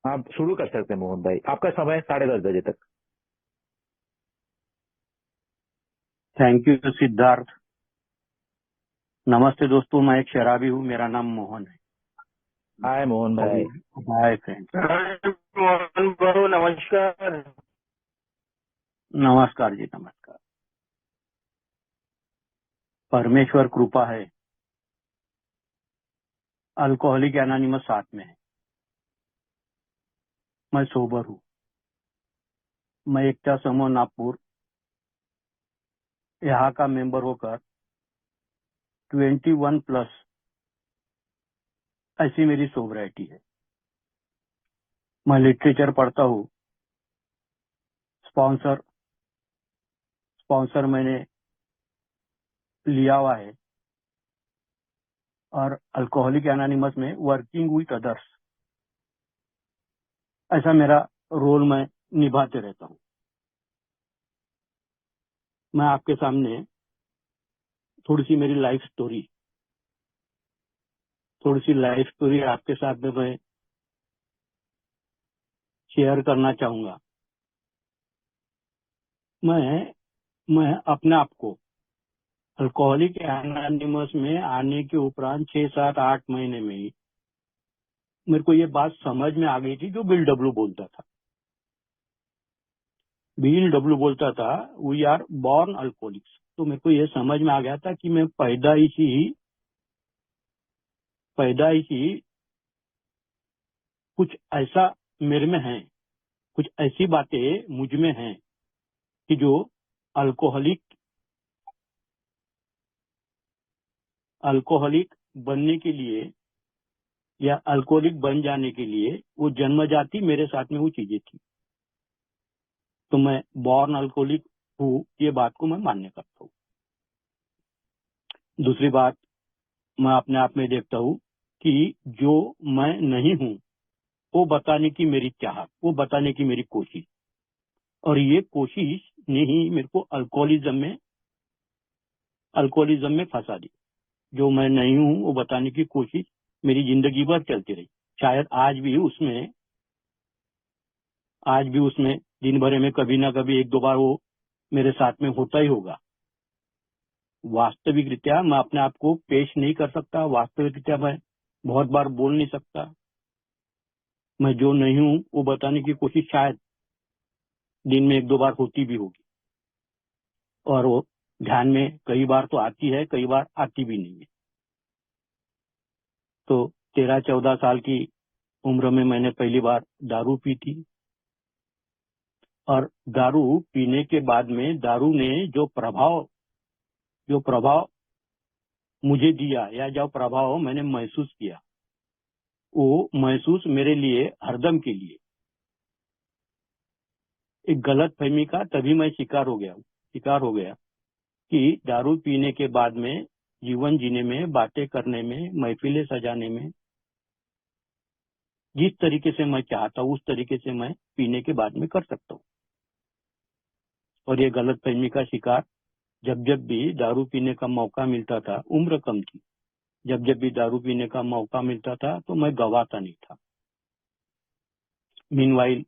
आप शुरू कर सकते हैं मोहन भाई, आपका समय 10:30 बजे तक। Thank you Siddharth. नमस्ते दोस्तों, मैं एक शराबी हूँ, मेरा नाम मोहन है। हाय मोहन भाई। और हाय फ्रेंड्स। मोहन बाबू नमस्कार। नमस्कार जी, नमस्कार। परमेश्वर कृपा है, अल्कोहलिक एनोनिमस साथ में है। मैं सोबर हूँ। मैं एकता समूह नागपुर यहाँ का मेंबर होकर 21+ ऐसी मेरी सोबराइटी है। मैं लिटरेचर पढ़ता हूँ। स्पॉन्सर स्पॉन्सर मैंने लिया हुआ है, और अल्कोहलिक एनोनिमस में वर्किंग विथ अदर्स, ऐसा मेरा रोल मैं निभाते रहता हूँ। मैं आपके सामने थोड़ी सी लाइफ स्टोरी आपके साथ में मैं शेयर करना चाहूंगा। मैं मैं अपने आप को अल्कोहलिक एनोनिमस में आने के उपरांत 6, 7, 8 महीने में ही मेरे को ये बात समझ में आ गई थी, जो बिल डब्ल्यू बोलता था। बिल डब्ल्यू बोलता था, वी आर बॉर्न अल्कोहलिक्स। तो मेरे को ये समझ में आ गया था कि मैं पैदाइशी कुछ ऐसा मेरे में है, कुछ ऐसी बातें मुझ में हैं कि जो अल्कोहलिक अल्कोहलिक बनने के लिए या अल्कोहलिक बन जाने के लिए वो जन्मजाति मेरे साथ में वो चीजें थी। तो मैं बॉर्न अल्कोहलिक हूँ, ये बात को मैं मान्य करता हूँ। दूसरी बात, मैं अपने आप में देखता हूँ कि जो मैं नहीं हूँ वो बताने की मेरी चाहत, वो बताने की मेरी कोशिश, और ये कोशिश ने ही मेरे को अल्कोहलिज्म में फंसा दी। जो मैं नहीं हूँ वो बताने की कोशिश मेरी जिंदगी भर चलती रही। शायद आज भी उसमें दिन भर में कभी ना कभी 1-2 बार वो मेरे साथ में होता ही होगा। वास्तविक रीत्या मैं अपने आप को पेश नहीं कर सकता, वास्तविक रीत्या मैं बहुत बार बोल नहीं सकता। मैं जो नहीं हूँ वो बताने की कोशिश शायद दिन में 1-2 बार होती भी होगी, और वो ध्यान में कई बार तो आती है, कई बार आती भी नहीं है। तो 13-14 साल की उम्र में मैंने पहली बार दारू पी थी, और दारू पीने के बाद में दारू ने जो प्रभाव मुझे दिया, या जो प्रभाव मैंने महसूस किया, वो महसूस मेरे लिए हरदम के लिए एक गलत फहमी का तभी मैं शिकार हो गया कि दारू पीने के बाद में जीवन जीने में, बातें करने में, महफिलें सजाने में जिस तरीके से मैं चाहता हूँ उस तरीके से मैं पीने के बाद में कर सकता हूँ। और ये गलत फहमी का शिकार जब जब भी दारू पीने का मौका मिलता था, उम्र कम थी, जब जब भी दारू पीने का मौका मिलता था तो मैं गवाता नहीं था। मीनवाइल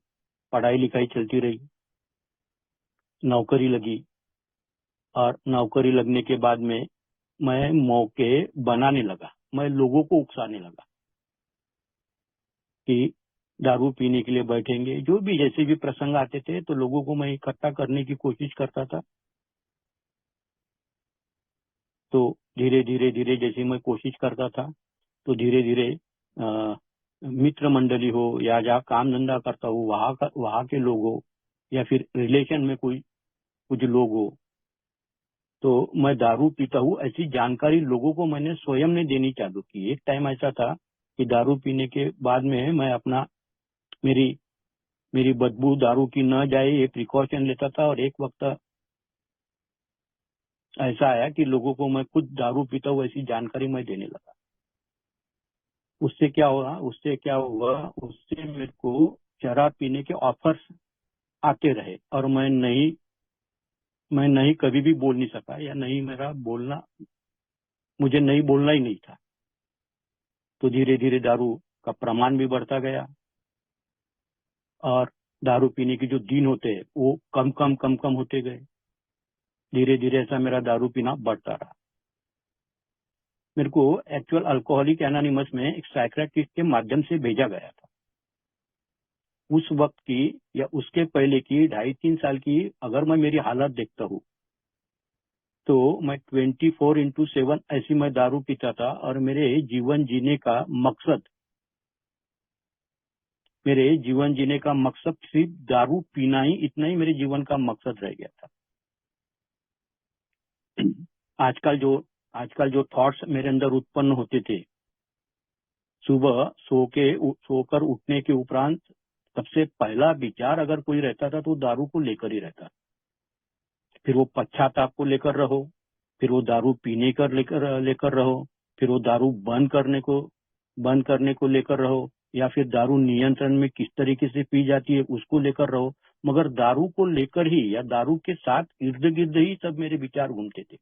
पढ़ाई लिखाई चलती रही, नौकरी लगी, और नौकरी लगने के बाद में मैं मौके बनाने लगा। मैं लोगों को उकसाने लगा कि दारू पीने के लिए बैठेंगे, जो भी जैसे भी प्रसंग आते थे तो लोगों को मैं इकट्ठा करने की कोशिश करता था। तो धीरे धीरे धीरे जैसे मैं कोशिश करता था, तो धीरे धीरे मित्र मंडली हो या जहाँ काम धंधा करता हूँ वहाँ के लोग हो, या फिर रिलेशन में कुछ लोग हो, तो मैं दारू पीता हूँ ऐसी जानकारी लोगों को मैंने स्वयं ने देनी चालू की। एक टाइम ऐसा था कि दारू पीने के बाद में मैं मेरी मेरी बदबू दारू की न जाए ये प्रिकॉशन लेता था, और एक वक्त ऐसा आया कि लोगों को मैं खुद दारू पीता हूँ ऐसी जानकारी मैं देने लगा। उससे मेरे को शराब पीने के ऑफर्स आते रहे, और मैं नहीं कभी भी बोल नहीं सका, या नहीं मुझे नहीं बोलना ही नहीं था। तो धीरे धीरे दारू का प्रमाण भी बढ़ता गया, और दारू पीने के जो दिन होते हैं वो कम कम कम कम होते गए। धीरे धीरे ऐसा मेरा दारू पीना बढ़ता रहा। मेरे को एक्चुअल अल्कोहलिक एनोनिमस में एक साइकियाट्रिस्ट के माध्यम से भेजा गया था। उस वक्त की या उसके पहले की 2.5-3 साल की अगर मैं मेरी हालत देखता हूँ तो मैं 24/7 ऐसी मैं दारू पीता था और मेरे जीवन जीने का मकसद सिर्फ दारू पीना ही, इतना ही मेरे जीवन का मकसद रह गया था। आजकल जो थॉट्स मेरे अंदर उत्पन्न होते थे, सुबह सोकर उठने के उपरांत सबसे पहला विचार अगर कोई रहता था तो दारू को लेकर ही रहता। फिर वो पश्चाताप को लेकर रहो, फिर वो दारू पीने कर लेकर रहो, फिर वो दारू बंद करने को लेकर रहो, या फिर दारू नियंत्रण में किस तरीके से पी जाती है उसको लेकर रहो, मगर दारू को लेकर ही या दारू के साथ इर्द गिर्द ही सब मेरे विचार घूमते थे।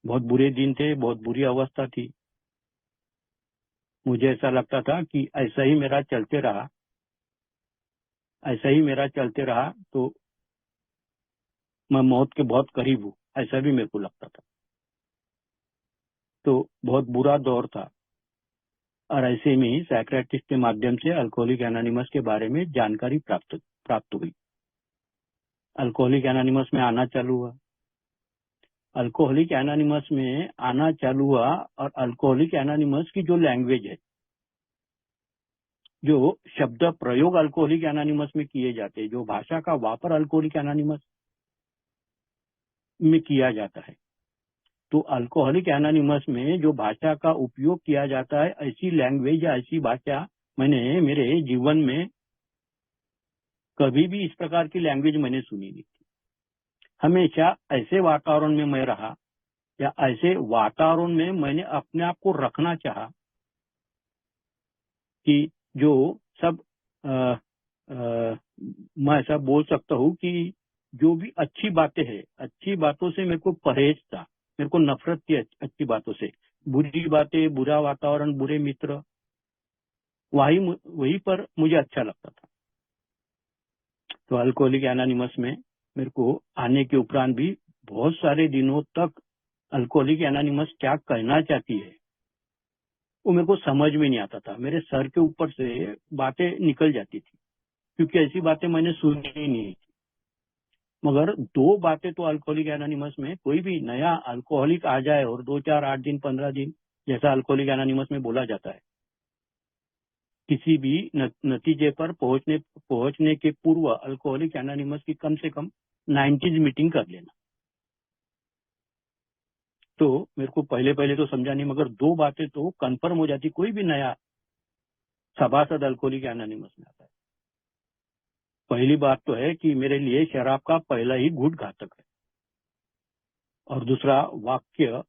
बहुत बुरे दिन थे, बहुत बुरी अवस्था थी। मुझे ऐसा लगता था कि ऐसा ही मेरा चलते रहा तो मैं मौत के बहुत करीब हूँ, ऐसा भी मेरे को लगता था। तो बहुत बुरा दौर था और ऐसे में ही साइकियाट्रिस्ट के माध्यम से अल्कोहलिक एनोनिमस के बारे में जानकारी प्राप्त हुई। अल्कोहलिक एनोनिमस में आना चालू हुआ। अल्कोहलिक एनोनिमस में आना चालू हुआ और अल्कोहलिक एनोनिमस की जो लैंग्वेज है, जो शब्द प्रयोग अल्कोहलिक एनोनिमस में किए जाते हैं, जो भाषा का वापर अल्कोहलिक एनोनिमस में किया जाता है, तो अल्कोहलिक एनोनिमस में जो भाषा का उपयोग किया जाता है, ऐसी लैंग्वेज या ऐसी भाषा मैंने मेरे जीवन में कभी भी इस प्रकार की लैंग्वेज मैंने सुनी नहीं थी। हमेशा ऐसे वातावरण में मैं रहा या ऐसे वातावरण में मैंने अपने आप को रखना चाहा कि जो सब मैं ऐसा बोल सकता हूँ कि जो भी अच्छी बातें हैं, अच्छी बातों से मेरे को परहेज था, मेरे को नफरत थी अच्छी बातों से। बुरी बातें, बुरा वातावरण, बुरे मित्र, वही पर मुझे अच्छा लगता था। तो अल्कोहलिक एनोनिमस में मेरे को आने के उपरांत भी बहुत सारे दिनों तक अल्कोहलिक एनोनिमस क्या कहना चाहती है वो मेरे को समझ में नहीं आता था। मेरे सर के ऊपर से बातें निकल जाती थी क्योंकि ऐसी बातें मैंने सुनी ही नहीं थी। मगर 2 बातें तो अल्कोहलिक एनोनिमस में, कोई भी नया अल्कोहलिक आ जाए और 2, 4, 8 दिन, 15 दिन, जैसा अल्कोहलिक एनोनिमस में बोला जाता है, किसी भी नतीजे पर पहुंचने के पूर्व अल्कोहलिक एनोनिमस की कम से कम 90s मीटिंग कर लेना। तो मेरे को पहले तो समझा नहीं, मगर 2 बातें तो कंफर्म हो जाती कोई भी नया सभासद अल्कोहलिक एनोनिमस में आता है। पहली बात तो है कि मेरे लिए शराब का पहला ही घूंट घातक है, और दूसरा वाक्य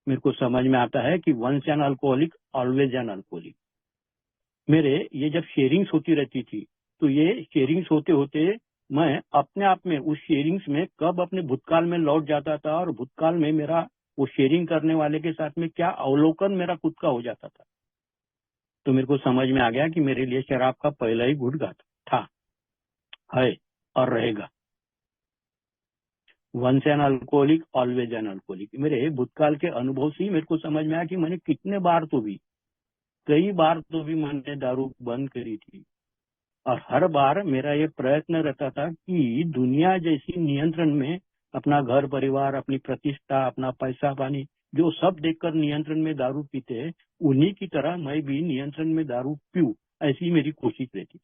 मेरे को समझ में आता है कि once an alcoholic always an alcoholic. मेरे ये जब शेयरिंग्स होती रहती थी तो ये शेयरिंग्स होते होते मैं अपने आप में उस शेयरिंग्स में कब अपने भूतकाल में लौट जाता था और भूतकाल में मेरा वो शेयरिंग करने वाले के साथ में क्या अवलोकन मेरा खुद का हो जाता था। तो मेरे को समझ में आ गया कि मेरे लिए शराब का पहला ही घूंट घातक था, है और रहेगा। Once an alcoholic always an alcoholic. मेरे भूतकाल के अनुभव से ही मेरे को समझ में आया कि मैंने कई बार तो भी मैंने दारू बंद करी थी, और हर बार मेरा ये प्रयत्न रहता था कि दुनिया जैसी नियंत्रण में अपना घर परिवार, अपनी प्रतिष्ठा, अपना पैसा पानी, जो सब देखकर नियंत्रण में दारू पीते हैं, उन्हीं की तरह मैं भी नियंत्रण में दारू पीऊं, ऐसी मेरी कोशिश रहती थी।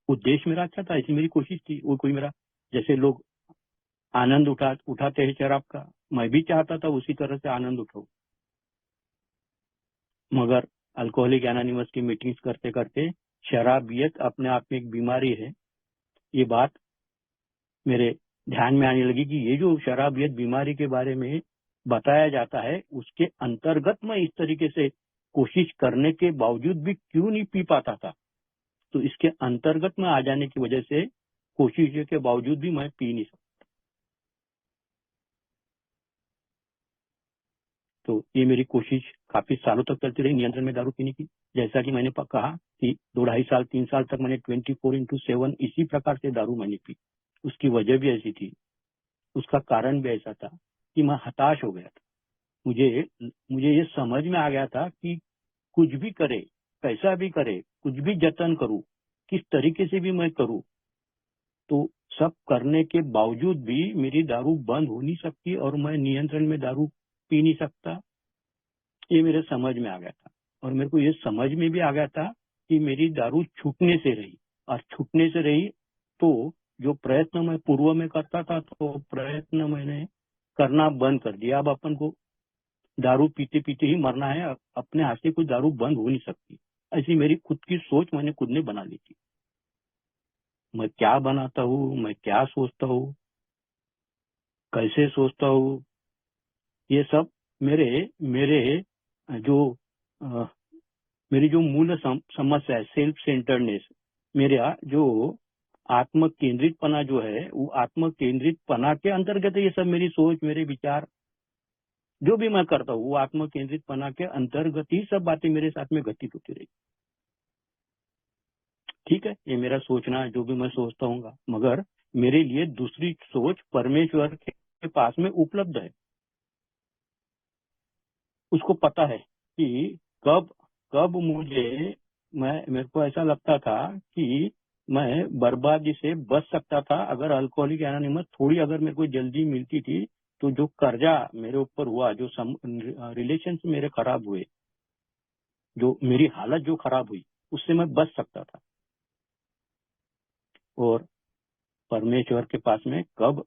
उद्देश्य मेरा अच्छा था, ऐसी मेरी कोशिश थी। वो कोई मेरा, जैसे लोग आनंद उठाते हैं शराब का, मैं भी चाहता था उसी तरह से आनंद उठाऊं। मगर अल्कोहलिक एनोनिमस की मीटिंग्स करते करते शराबियत अपने आप में एक बीमारी है, ये बात मेरे ध्यान में आने लगी कि ये जो शराबियत बीमारी के बारे में बताया जाता है, उसके अंतर्गत मैं इस तरीके से कोशिश करने के बावजूद भी क्यों नहीं पी पाता था। तो इसके अंतर्गत में आ जाने की वजह से कोशिश के बावजूद भी मैं पी नहीं सकता। तो ये मेरी कोशिश काफी सालों तक चलती रही नियंत्रण में दारू पीने की। जैसा कि मैंने कहा कि 2-2.5 साल 3 साल तक मैंने 24/7 इसी प्रकार से दारू मैंने पी। उसकी वजह भी ऐसी थी, उसका कारण भी ऐसा था कि मैं हताश हो गया था। मुझे ये समझ में आ गया था कि कुछ भी करे, कैसा भी करे, कुछ भी जतन करूं, किस तरीके से भी मैं करूं, तो सब करने के बावजूद भी मेरी दारू बंद हो नहीं सकती और मैं नियंत्रण में दारू पी नहीं सकता। ये मेरे समझ में आ गया था और मेरे को ये समझ में भी आ गया था कि मेरी दारू छूटने से रही, और छूटने से रही तो जो प्रयत्न मैं पूर्व में करता था तो प्रयत्न मैंने करना बंद कर दिया। अब अपन को दारू पीते पीते ही मरना है, अपने हाथ से कोई दारू बंद हो नहीं सकती, ऐसी मेरी खुद की सोच मैंने खुद ने बना ली थी। मैं क्या बनाता हूँ, मैं क्या सोचता हूँ, कैसे सोचता हूँ, ये सब मेरे मेरे जो अ, मेरी जो मूल समस्या है, सेल्फ सेंटर्डनेस, मेरा जो आत्म केंद्रितपना जो है, वो आत्म केंद्रितपना के अंतर्गत ये सब मेरी सोच, मेरे विचार, जो भी मैं करता हूँ वो आत्म केंद्रितपना के अंतर्गत ही सब बातें मेरे साथ में घटित होती रही। ठीक है, ये मेरा सोचना है, जो भी मैं सोचता हूँ, मगर मेरे लिए दूसरी सोच परमेश्वर के पास में उपलब्ध है। उसको पता है कि कब कब मेरे को ऐसा लगता था कि मैं बर्बादी से बच सकता था अगर अल्कोहलिक एनोनिमस थोड़ी अगर मेरे को जल्दी मिलती थी, तो जो कर्जा मेरे ऊपर हुआ, जो रिलेशन मेरे खराब हुए, जो मेरी हालत जो खराब हुई, उससे मैं बच सकता था। और परमेश्वर के पास में कब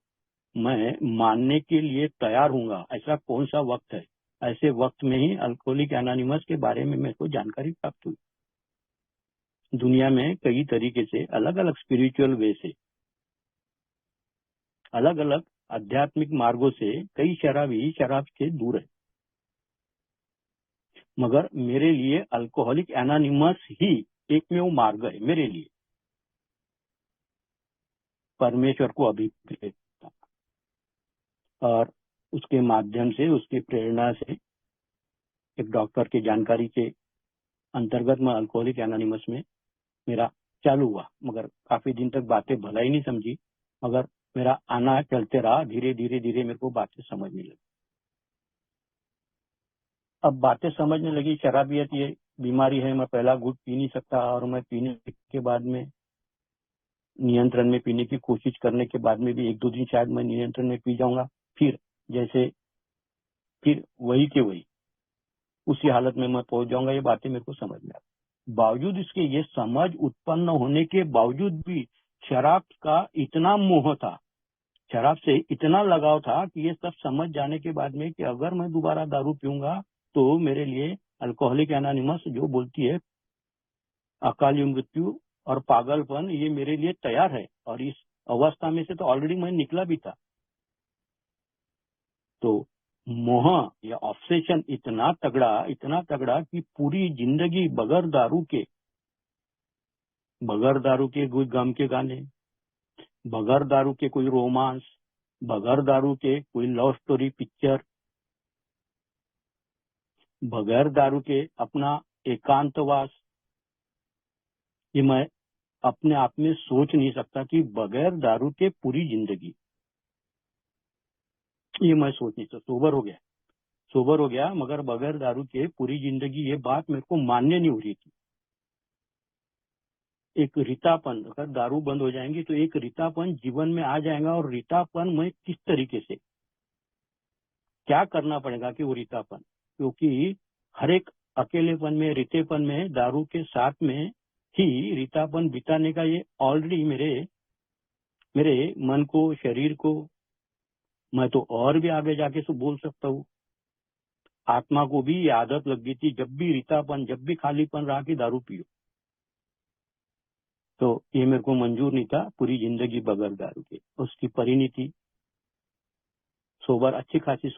मैं मानने के लिए तैयार हूंगा, ऐसा कौन सा वक्त है, ऐसे वक्त में ही अल्कोहलिक एनोनिमस के बारे में मेरे को जानकारी प्राप्त हुई। दुनिया में कई तरीके से अलग अलग स्पिरिचुअल वे से, अलग अलग आध्यात्मिक मार्गों से कई शराबी शराब से दूर है, मगर मेरे लिए अल्कोहलिक एनोनिमस ही एकमेव मार्ग है मेरे लिए परमेश्वर को अभिप्रेत। और उसके माध्यम से, उसकी प्रेरणा से, एक डॉक्टर की जानकारी के अंतर्गत मैं अल्कोहलिक एनोनिमस में मेरा चालू हुआ, मगर काफी दिन तक बातें भला ही नहीं समझी, मगर मेरा आना चलते रहा। धीरे धीरे धीरे मेरे को बातें समझने लगी। अब बातें समझने लगी, शराबियत ये बीमारी है, मैं पहला घूंट पी नहीं सकता, और मैं पीने के बाद में नियंत्रण में पीने की कोशिश करने के बाद में भी 1-2 दिन शायद मैं नियंत्रण में पी जाऊंगा, फिर वही के वही उसी हालत में मैं पहुंच जाऊंगा। ये बातें मेरे को समझ में आती। बावजूद इसके, ये समझ उत्पन्न होने के बावजूद भी शराब का इतना मोह था, शराब से इतना लगाव था कि ये सब समझ जाने के बाद में कि अगर मैं दोबारा दारू पीऊंगा तो मेरे लिए अल्कोहलिक एनोनिमस जो बोलती है अकाली मृत्यु और पागलपन, ये मेरे लिए तैयार है। और इस अवस्था में से तो ऑलरेडी मैं निकला भी था। तो मोह या ऑब्सेशन इतना तगड़ा कि पूरी जिंदगी बगैर दारू के कोई गम के गाने, बगैर दारू के कोई रोमांस, बगैर दारू के कोई लव स्टोरी पिक्चर, बगैर दारू के अपना एकांतवास, ये मैं अपने आप में सोच नहीं सकता कि बगैर दारू के पूरी जिंदगी, ये मैं सोच नहीं सकता। सोबर हो गया मगर बगैर दारू के पूरी जिंदगी, ये बात मेरे को मान्य नहीं हो रही थी। एक रितापन, अगर दारू बंद हो जाएंगी तो एक रितापन जीवन में आ जाएगा, और रितापन में किस तरीके से क्या करना पड़ेगा कि वो रितापन, क्योंकि हर एक अकेलेपन में, रितेपन में, दारू के साथ में ही रितापन बिताने का ये ऑलरेडी मेरे मन को, शरीर को, मैं तो और भी आगे जाके से बोल सकता हूँ, आत्मा को भी ये आदत लग गई थी, जब भी रितापन, जब भी खालीपन रहा कि दारू पियो। तो ये मेरे को मंजूर नहीं था पूरी जिंदगी बगैर दारू के। उसकी परिणति अच्छी खासी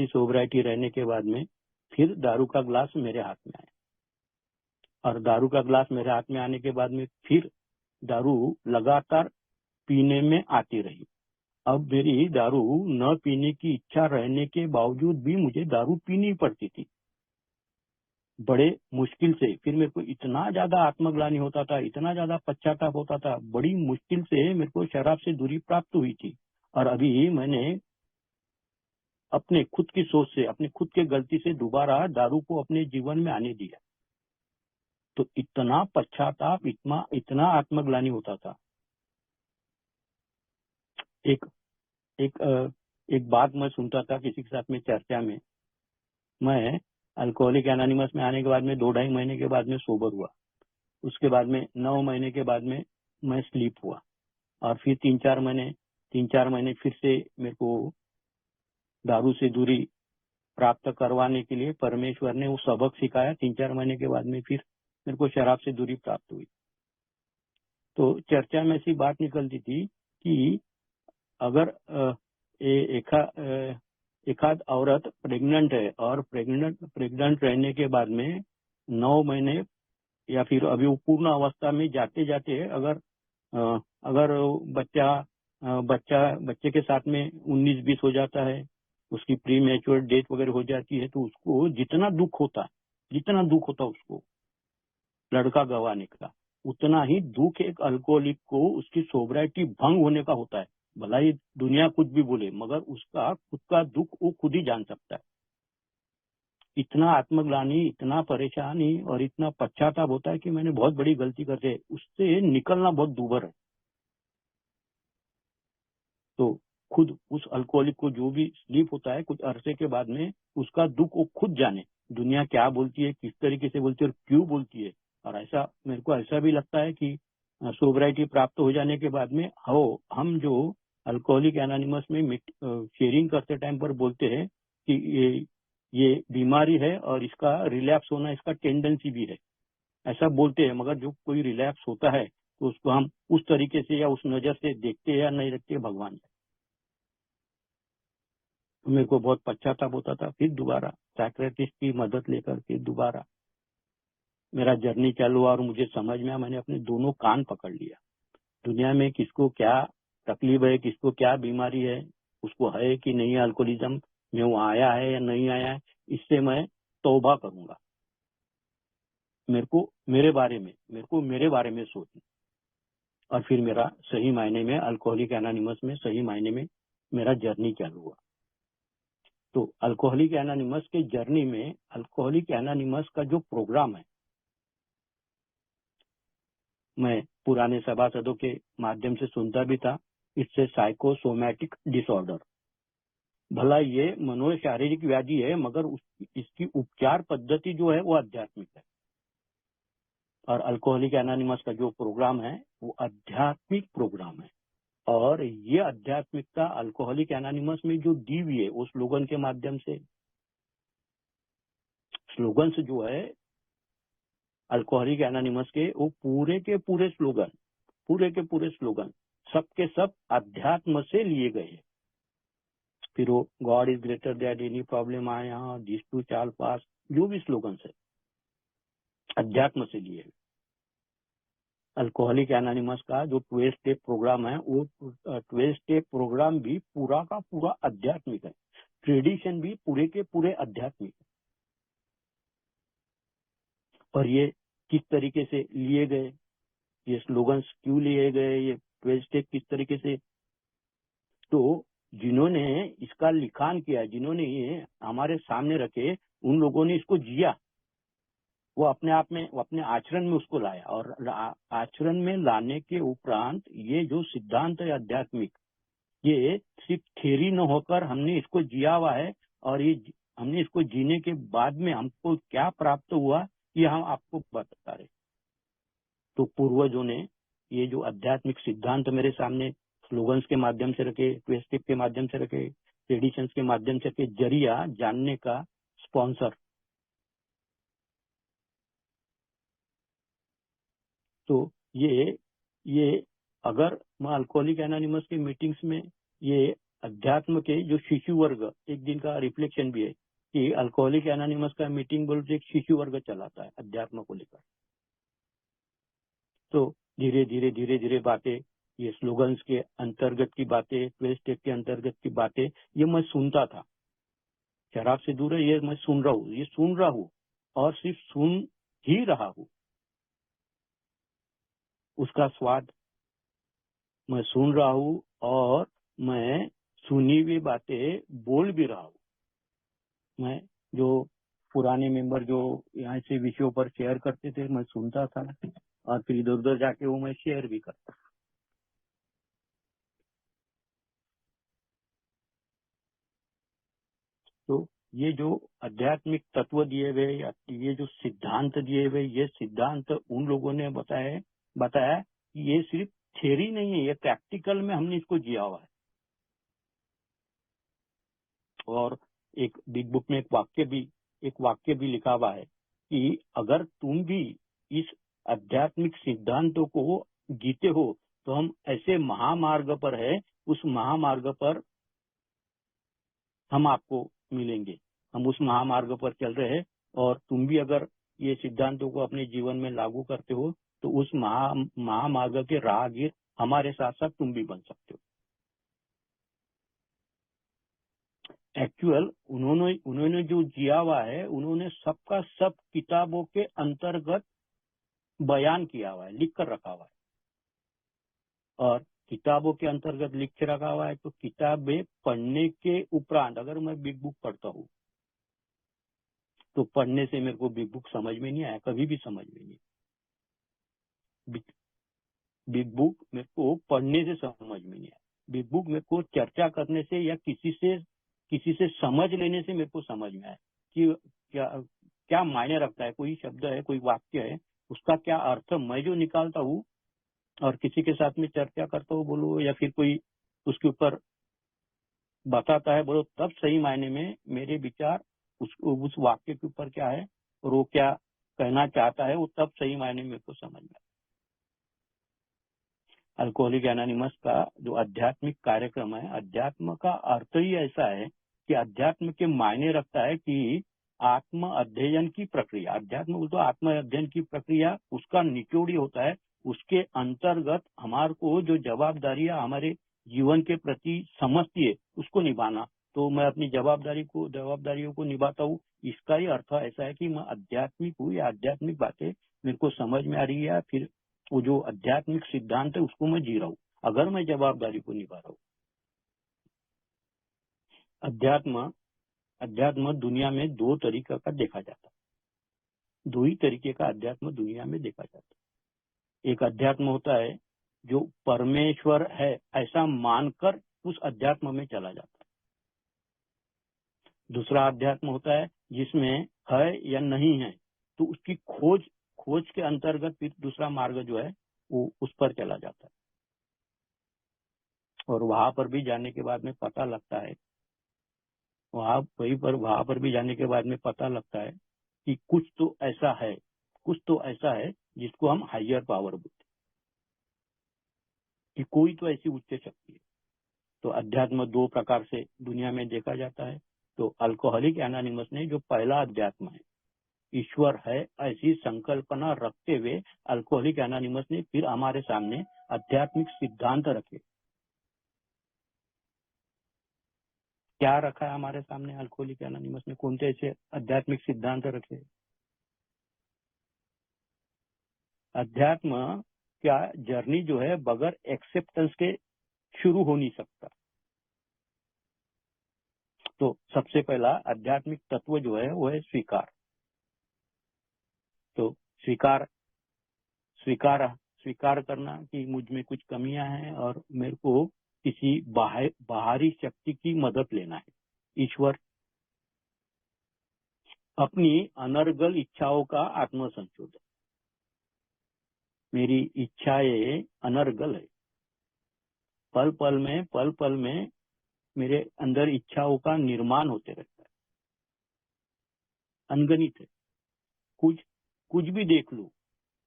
सोबराइटी रहने के बाद में फिर दारू का ग्लास मेरे हाथ में आया, और दारू का ग्लास मेरे हाथ में आने के बाद में फिर दारू लगातार पीने में आती रही। अब मेरी दारू न पीने की इच्छा रहने के बावजूद भी मुझे दारू पीनी पड़ती थी, बड़े मुश्किल से। फिर मेरे को इतना ज्यादा आत्मग्लानि होता था, इतना ज्यादा पश्चाताप होता था, बड़ी मुश्किल से मेरे को शराब से दूरी प्राप्त हुई थी। और अभी मैंने अपने खुद की सोच से, अपने खुद के गलती से दोबारा दारू को अपने जीवन में आने दिया। तो इतना पश्चाताप, इतना आत्मग्लानि होता था। एक एक एक बात मैं सुनता था किसी के साथ में चर्चा में। मैं अल्कोहलिक एनोनिमस में आने के बाद में 2-2.5 महीने के बाद में सोबर हुआ। उसके बाद में 9 महीने के बाद में मैं स्लीप हुआ। और फिर 3-4 महीने फिर से मेरे को दारू से दूरी प्राप्त करवाने के लिए परमेश्वर ने वो सबक सिखाया। 3-4 महीने के बाद में फिर मेरे को शराब से दूरी प्राप्त हुई। तो चर्चा में ऐसी बात निकलती थी कि अगर एकाध औरत प्रेग्नेंट है और प्रेग्नेंट रहने के बाद में 9 महीने या फिर अभी वो पूर्ण अवस्था में जाते जाते अगर बच्चे के साथ में 19-20 हो जाता है, उसकी प्री मैच्योर डेथ वगैरह हो जाती है, तो उसको जितना दुख होता उसको लड़का गंवाने का, उतना ही दुख एक अल्कोहलिक को उसकी सोबराइटी भंग होने का होता है। भला ही दुनिया कुछ भी बोले, मगर उसका खुद का दुख वो खुद ही जान सकता है। इतना आत्मग्लानि, इतना परेशानी और इतना पश्चाताप होता है कि मैंने बहुत बड़ी गलती कर दी, उससे निकलना बहुत दूभर है। तो खुद उस अल्कोहलिक को जो भी स्लीप होता है, कुछ अरसे के बाद में उसका दुख वो खुद जाने, दुनिया क्या बोलती है, किस तरीके से बोलती है और क्यों बोलती है। और ऐसा मेरे को ऐसा भी लगता है कि सोबराइटी प्राप्त हो जाने के बाद में हम जो अल्कोहलिक एनोनिमस में शेयरिंग करते टाइम पर बोलते हैं कि ये बीमारी है और इसका रिलैप्स होना इसका टेंडेंसी भी है, ऐसा बोलते हैं। मगर जो कोई रिलैप्स होता है तो उसको हम उस तरीके से या उस नजर से देखते हैं या नहीं देखते, भगवान। मेरे को बहुत पश्चाताप होता था। फिर दोबारा साइकियाट्रिस्ट की मदद लेकर फिर दोबारा मेरा जर्नी चालू हुआ और मुझे समझ में आया, मैंने अपने दोनों कान पकड़ लिया। दुनिया में किसको क्या तकलीफ है, किसको क्या बीमारी है, उसको है कि नहीं है अल्कोहलिज्म में, वो आया है या नहीं आया है, इससे मैं तौबा करूंगा। मेरे को मेरे बारे में सोचना। और फिर मेरा सही मायने में अल्कोहलिक एनोनिमस में सही मायने में मेरा जर्नी चालू हुआ। तो अल्कोहलिक एनोनिमस के जर्नी में अल्कोहलिक एनोनिमस का जो प्रोग्राम है, मैं पुराने सभासदों के माध्यम से सुनता भी था। इससे साइकोसोमैटिक डिसऑर्डर, भला ये मनोशारीरिक व्याधि है, मगर इसकी उपचार पद्धति जो है वो आध्यात्मिक है। और अल्कोहलिक एनोनिमस का जो प्रोग्राम है वो आध्यात्मिक प्रोग्राम है। और ये आध्यात्मिकता अल्कोहलिक एनोनिमस में जो दी हुई है वो स्लोगन के माध्यम से, स्लोगन से जो है अल्कोहलिक एनोनिमस के, वो पूरे के पूरे स्लोगन सबके सब अध्यात्म से लिए गए हैं। फिर वो God is greater that any problem आया, दिस टू चाल पास, जो भी स्लोगन है अध्यात्म से लिए। अल्कोहलिक एनोनिमस का जो 12 स्टेप प्रोग्राम है, वो 12 स्टेप प्रोग्राम भी पूरा का पूरा आध्यात्मिक है। ट्रेडिशन भी पूरे के पूरे आध्यात्मिक है। और ये किस तरीके से लिए गए, ये स्लोगन्स क्यों लिए गए, ये 12 स्टेप किस तरीके से, तो जिन्होंने इसका लिखान किया, जिन्होंने ये हमारे सामने रखे, उन लोगों ने इसको जिया। वो अपने आप में, वो अपने आचरण में उसको लाया। और आचरण में लाने के उपरांत ये जो सिद्धांत है आध्यात्मिक, ये सिर्फ थ्योरी न होकर हमने इसको जिया हुआ है। और ये हमने इसको जीने के बाद में हमको क्या प्राप्त हुआ, ये हम आपको बता रहे। तो पूर्वजों ने ये जो आध्यात्मिक सिद्धांत मेरे सामने स्लोगन्स के माध्यम से रखे, 12 स्टेप के माध्यम से रखे, ट्रेडिशंस के माध्यम से रखे, जरिया जानने का स्पॉन्सर। तो ये अगर मैं अल्कोहलिक एनोनिमस की मीटिंग्स में, ये अध्यात्म के जो शिशु वर्ग, एक दिन का रिफ्लेक्शन भी है कि अल्कोहलिक एनोनिमस का मीटिंग बोल एक शिशु वर्ग चलाता है अध्यात्म को लेकर। तो धीरे धीरे बातें ये स्लोगन्स के अंतर्गत की बातें, 12 स्टेप के अंतर्गत की बातें, ये मैं सुनता था। शराब से दूर है, ये मैं सुन रहा हूँ और सिर्फ सुन ही रहा हूँ। उसका स्वाद मैं सुन रहा हूँ और मैं सुनी हुई बातें बोल भी रहा हूँ। मैं जो पुराने मेंबर जो यहाँ से विषयों पर शेयर करते थे, मैं सुनता था और फिर इधर उधर जाके वो मैं शेयर भी करता। तो ये जो आध्यात्मिक तत्व दिए हुए या ये जो सिद्धांत दिए हुए, ये सिद्धांत उन लोगों ने बताया कि ये सिर्फ थ्योरी नहीं है, ये प्रैक्टिकल में हमने इसको जिया हुआ है। और एक बिग बुक में एक वाक्य भी लिखा हुआ है कि अगर तुम भी इस आध्यात्मिक सिद्धांतों को जीते हो तो हम ऐसे महामार्ग पर है, उस महामार्ग पर हम आपको मिलेंगे। हम उस महामार्ग पर चल रहे हैं और तुम भी अगर ये सिद्धांतों को अपने जीवन में लागू करते हो तो उस महामार्ग के राहगीर हमारे साथ साथ तुम भी बन सकते हो। एक्चुअल उन्होंने जो जिया हुआ है, उन्होंने सबका सब किताबों के अंतर्गत बयान किया हुआ है, लिख कर रखा हुआ है। और किताबों के अंतर्गत लिख के रखा हुआ है तो किताबें पढ़ने के उपरांत अगर मैं बिग बुक पढ़ता हूँ तो पढ़ने से मेरे को बिग बुक समझ में नहीं आया, कभी भी समझ में नहीं। बिग बुक मेरे को पढ़ने से समझ में नहीं आया। बिग बुक मेरे को चर्चा करने से या किसी से समझ लेने से मेरे को समझ में आया कि क्या क्या मायने रखता है, कोई शब्द है, कोई वाक्य है, उसका क्या अर्थ मैं जो निकालता हूँ और किसी के साथ में चर्चा करता हूँ बोलो, या फिर कोई उसके ऊपर बताता है बोलो, तब सही मायने में मेरे विचार उस वाक्य के ऊपर क्या है और वो क्या कहना चाहता है, वो तब सही मायने में मेरे को समझ में आता है। अल्कोहलिक एनोनिमस का जो आध्यात्मिक कार्यक्रम है, अध्यात्म का अर्थ ही ऐसा है कि अध्यात्म के मायने रखता है कि आत्म अध्ययन की प्रक्रिया, अध्यात्म तो आत्म अध्ययन की प्रक्रिया, उसका निचोड़ी होता है। उसके अंतर्गत हमारे को जो जवाबदारियां हमारे जीवन के प्रति समझती है उसको निभाना। तो मैं अपनी जवाबदारियों को निभाता हूँ। इसका ही अर्थ ऐसा है कि मैं आध्यात्मिक हूँ या आध्यात्मिक बातें मेरे को समझ में आ रही है, फिर वो जो आध्यात्मिक सिद्धांत है उसको मैं जी रहा हूँ अगर मैं जवाबदारी को निभा रहा हूँ। अध्यात्म दुनिया में दो तरीके का देखा जाता है। दो ही तरीके का अध्यात्म दुनिया में देखा जाता है। एक अध्यात्म होता है जो परमेश्वर है ऐसा मानकर उस अध्यात्म में चला जाता है। दूसरा अध्यात्म होता है जिसमें है या नहीं है तो उसकी खोज के अंतर्गत फिर दूसरा मार्ग जो है वो उस पर चला जाता है। और वहां पर भी जाने के बाद में पता लगता है, वहां पर भी जाने के बाद में पता लगता है कि कुछ तो ऐसा है जिसको हम हायर पावर बोलते हैं, कि कोई तो ऐसी उच्च शक्ति है। तो अध्यात्म दो प्रकार से दुनिया में देखा जाता है। तो अल्कोहलिक एनोनिमस ने जो पहला अध्यात्म है, ईश्वर है ऐसी संकल्पना रखते हुए अल्कोहलिक एनोनिमस ने फिर हमारे सामने आध्यात्मिक सिद्धांत रखे। क्या रखा है हमारे सामने अल्कोहलिक एनोनिमस ने? कौन से ऐसे आध्यात्मिक सिद्धांत रखे? अध्यात्म क्या जर्नी जो है बगैर एक्सेप्टेंस के शुरू हो नहीं सकता। तो सबसे पहला आध्यात्मिक तत्व जो है वो है स्वीकार। तो स्वीकार करना कि मुझ में कुछ कमियां हैं और मेरे को किसी बाहरी शक्ति की मदद लेना है। ईश्वर अपनी अनर्गल इच्छाओं का आत्मसंशोधन। मेरी इच्छाएं अनर्गल है, पल पल में मेरे अंदर इच्छाओं का निर्माण होते रहता है, अनगणित है। कुछ भी देख लूं,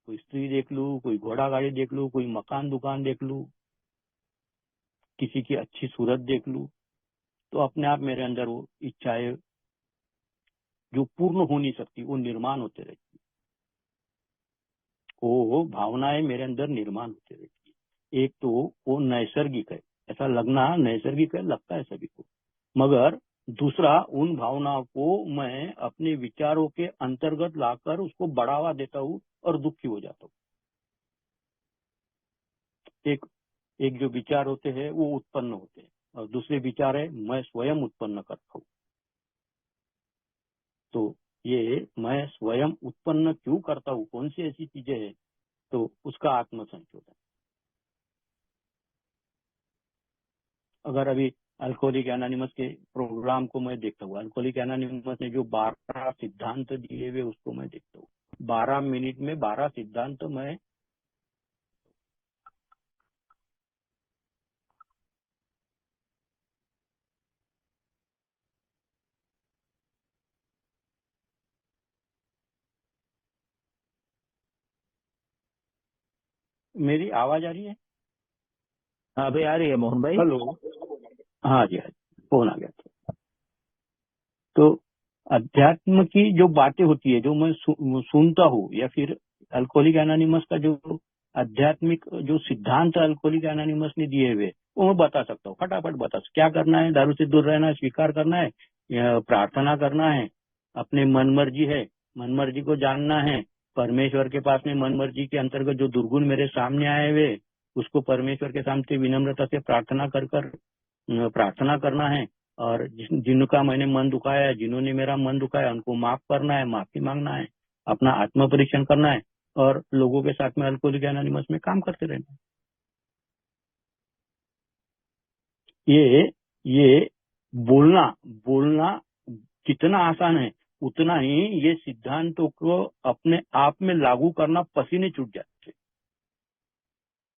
कोई स्त्री देख लूं, कोई घोड़ा गाड़ी देख लूं, कोई मकान दुकान देख लूं, किसी की अच्छी सूरत देख लूं, तो अपने आप मेरे अंदर वो इच्छाएं जो पूर्ण हो नहीं सकती वो निर्माण होते रहती है। वो भावनाएं मेरे अंदर निर्माण होते रहती है। एक तो वो नैसर्गिक है, ऐसा लगना नैसर्गिक है, लगता है सभी को, मगर दूसरा उन भावनाओं को मैं अपने विचारों के अंतर्गत लाकर उसको बढ़ावा देता हूँ और दुखी हो जाता हूँ। एक एक जो विचार होते हैं वो उत्पन्न होते हैं और दूसरे विचार है मैं स्वयं उत्पन्न करता हूँ। तो ये मैं स्वयं उत्पन्न क्यों करता हूँ, कौन सी ऐसी चीजें हैं, तो उसका आत्मसंशोधन। अगर अभी अल्कोहलिक एनोनिमस के प्रोग्राम को मैं देखता हूँ, अल्कोहलिक एनोनिमस ने जो 12 सिद्धांत दिए हुए उसको मैं देखता हूँ, 12 मिनट में 12 सिद्धांत मैं मेरी आवाज आ रही है? हाँ अभी आ रही है मोहन भाई। हेलो। हाँ जी, हाँ जी, फोन आ गया था। तो अध्यात्म की जो बातें होती है जो मैं सुनता हूँ, या फिर अल्कोहलिक एनोनिमस का जो आध्यात्मिक जो सिद्धांत अल्कोहलिक एनोनिमस ने दिए हुए वो मैं बता सकता हूँ, फटाफट बता सकता। क्या करना है? दारू से दूर रहना है, स्वीकार करना है, या प्रार्थना करना है, अपने मन मर्जी है, मन मर्जी को जानना है, परमेश्वर के पास में मन मर्जी के अंतर्गत जो दुर्गुण मेरे सामने आए हुए उसको परमेश्वर के सामने विनम्रता से प्रार्थना कर प्रार्थना करना है, और जिनका मैंने मन दुखाया है, जिन्होंने मेरा मन दुखाया उनको माफ करना है, माफी मांगना है, अपना आत्म परीक्षण करना है और लोगों के साथ में अल्कोहलिक एनोनिमस में काम करते रहना है। ये बोलना बोलना कितना आसान है, उतना ही ये सिद्धांतों को अपने आप में लागू करना पसीने छूट जाते।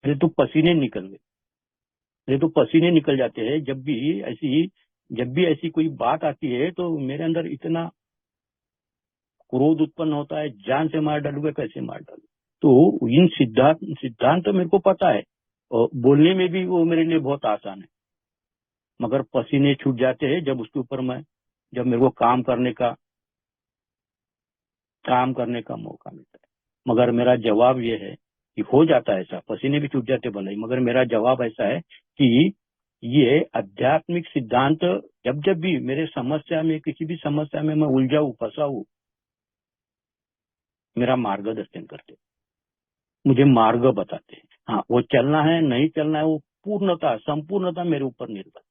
मेरे तो पसीने निकल गए, मेरे तो पसीने निकल जाते हैं जब भी ऐसी कोई बात आती है तो मेरे अंदर इतना क्रोध उत्पन्न होता है, जान से मार डालूंगा, कैसे मार डालू। तो इन सिद्धांत तो मेरे को पता है और बोलने में भी वो मेरे लिए बहुत आसान है, मगर पसीने छूट जाते हैं जब उसके ऊपर जब मेरे को काम करने का मौका मिलता है। मगर मेरा जवाब ये है कि हो जाता है ऐसा, पसीने भी छूट जाते भले ही, मगर मेरा जवाब ऐसा है कि ये आध्यात्मिक सिद्धांत जब भी मेरे समस्या में, किसी भी समस्या में मैं उलझा हूं, फंसा हूं, मेरा मार्गदर्शन करते, मुझे मार्ग बताते हैं। हाँ, वो चलना है नहीं चलना है वो संपूर्णता मेरे ऊपर निर्भर,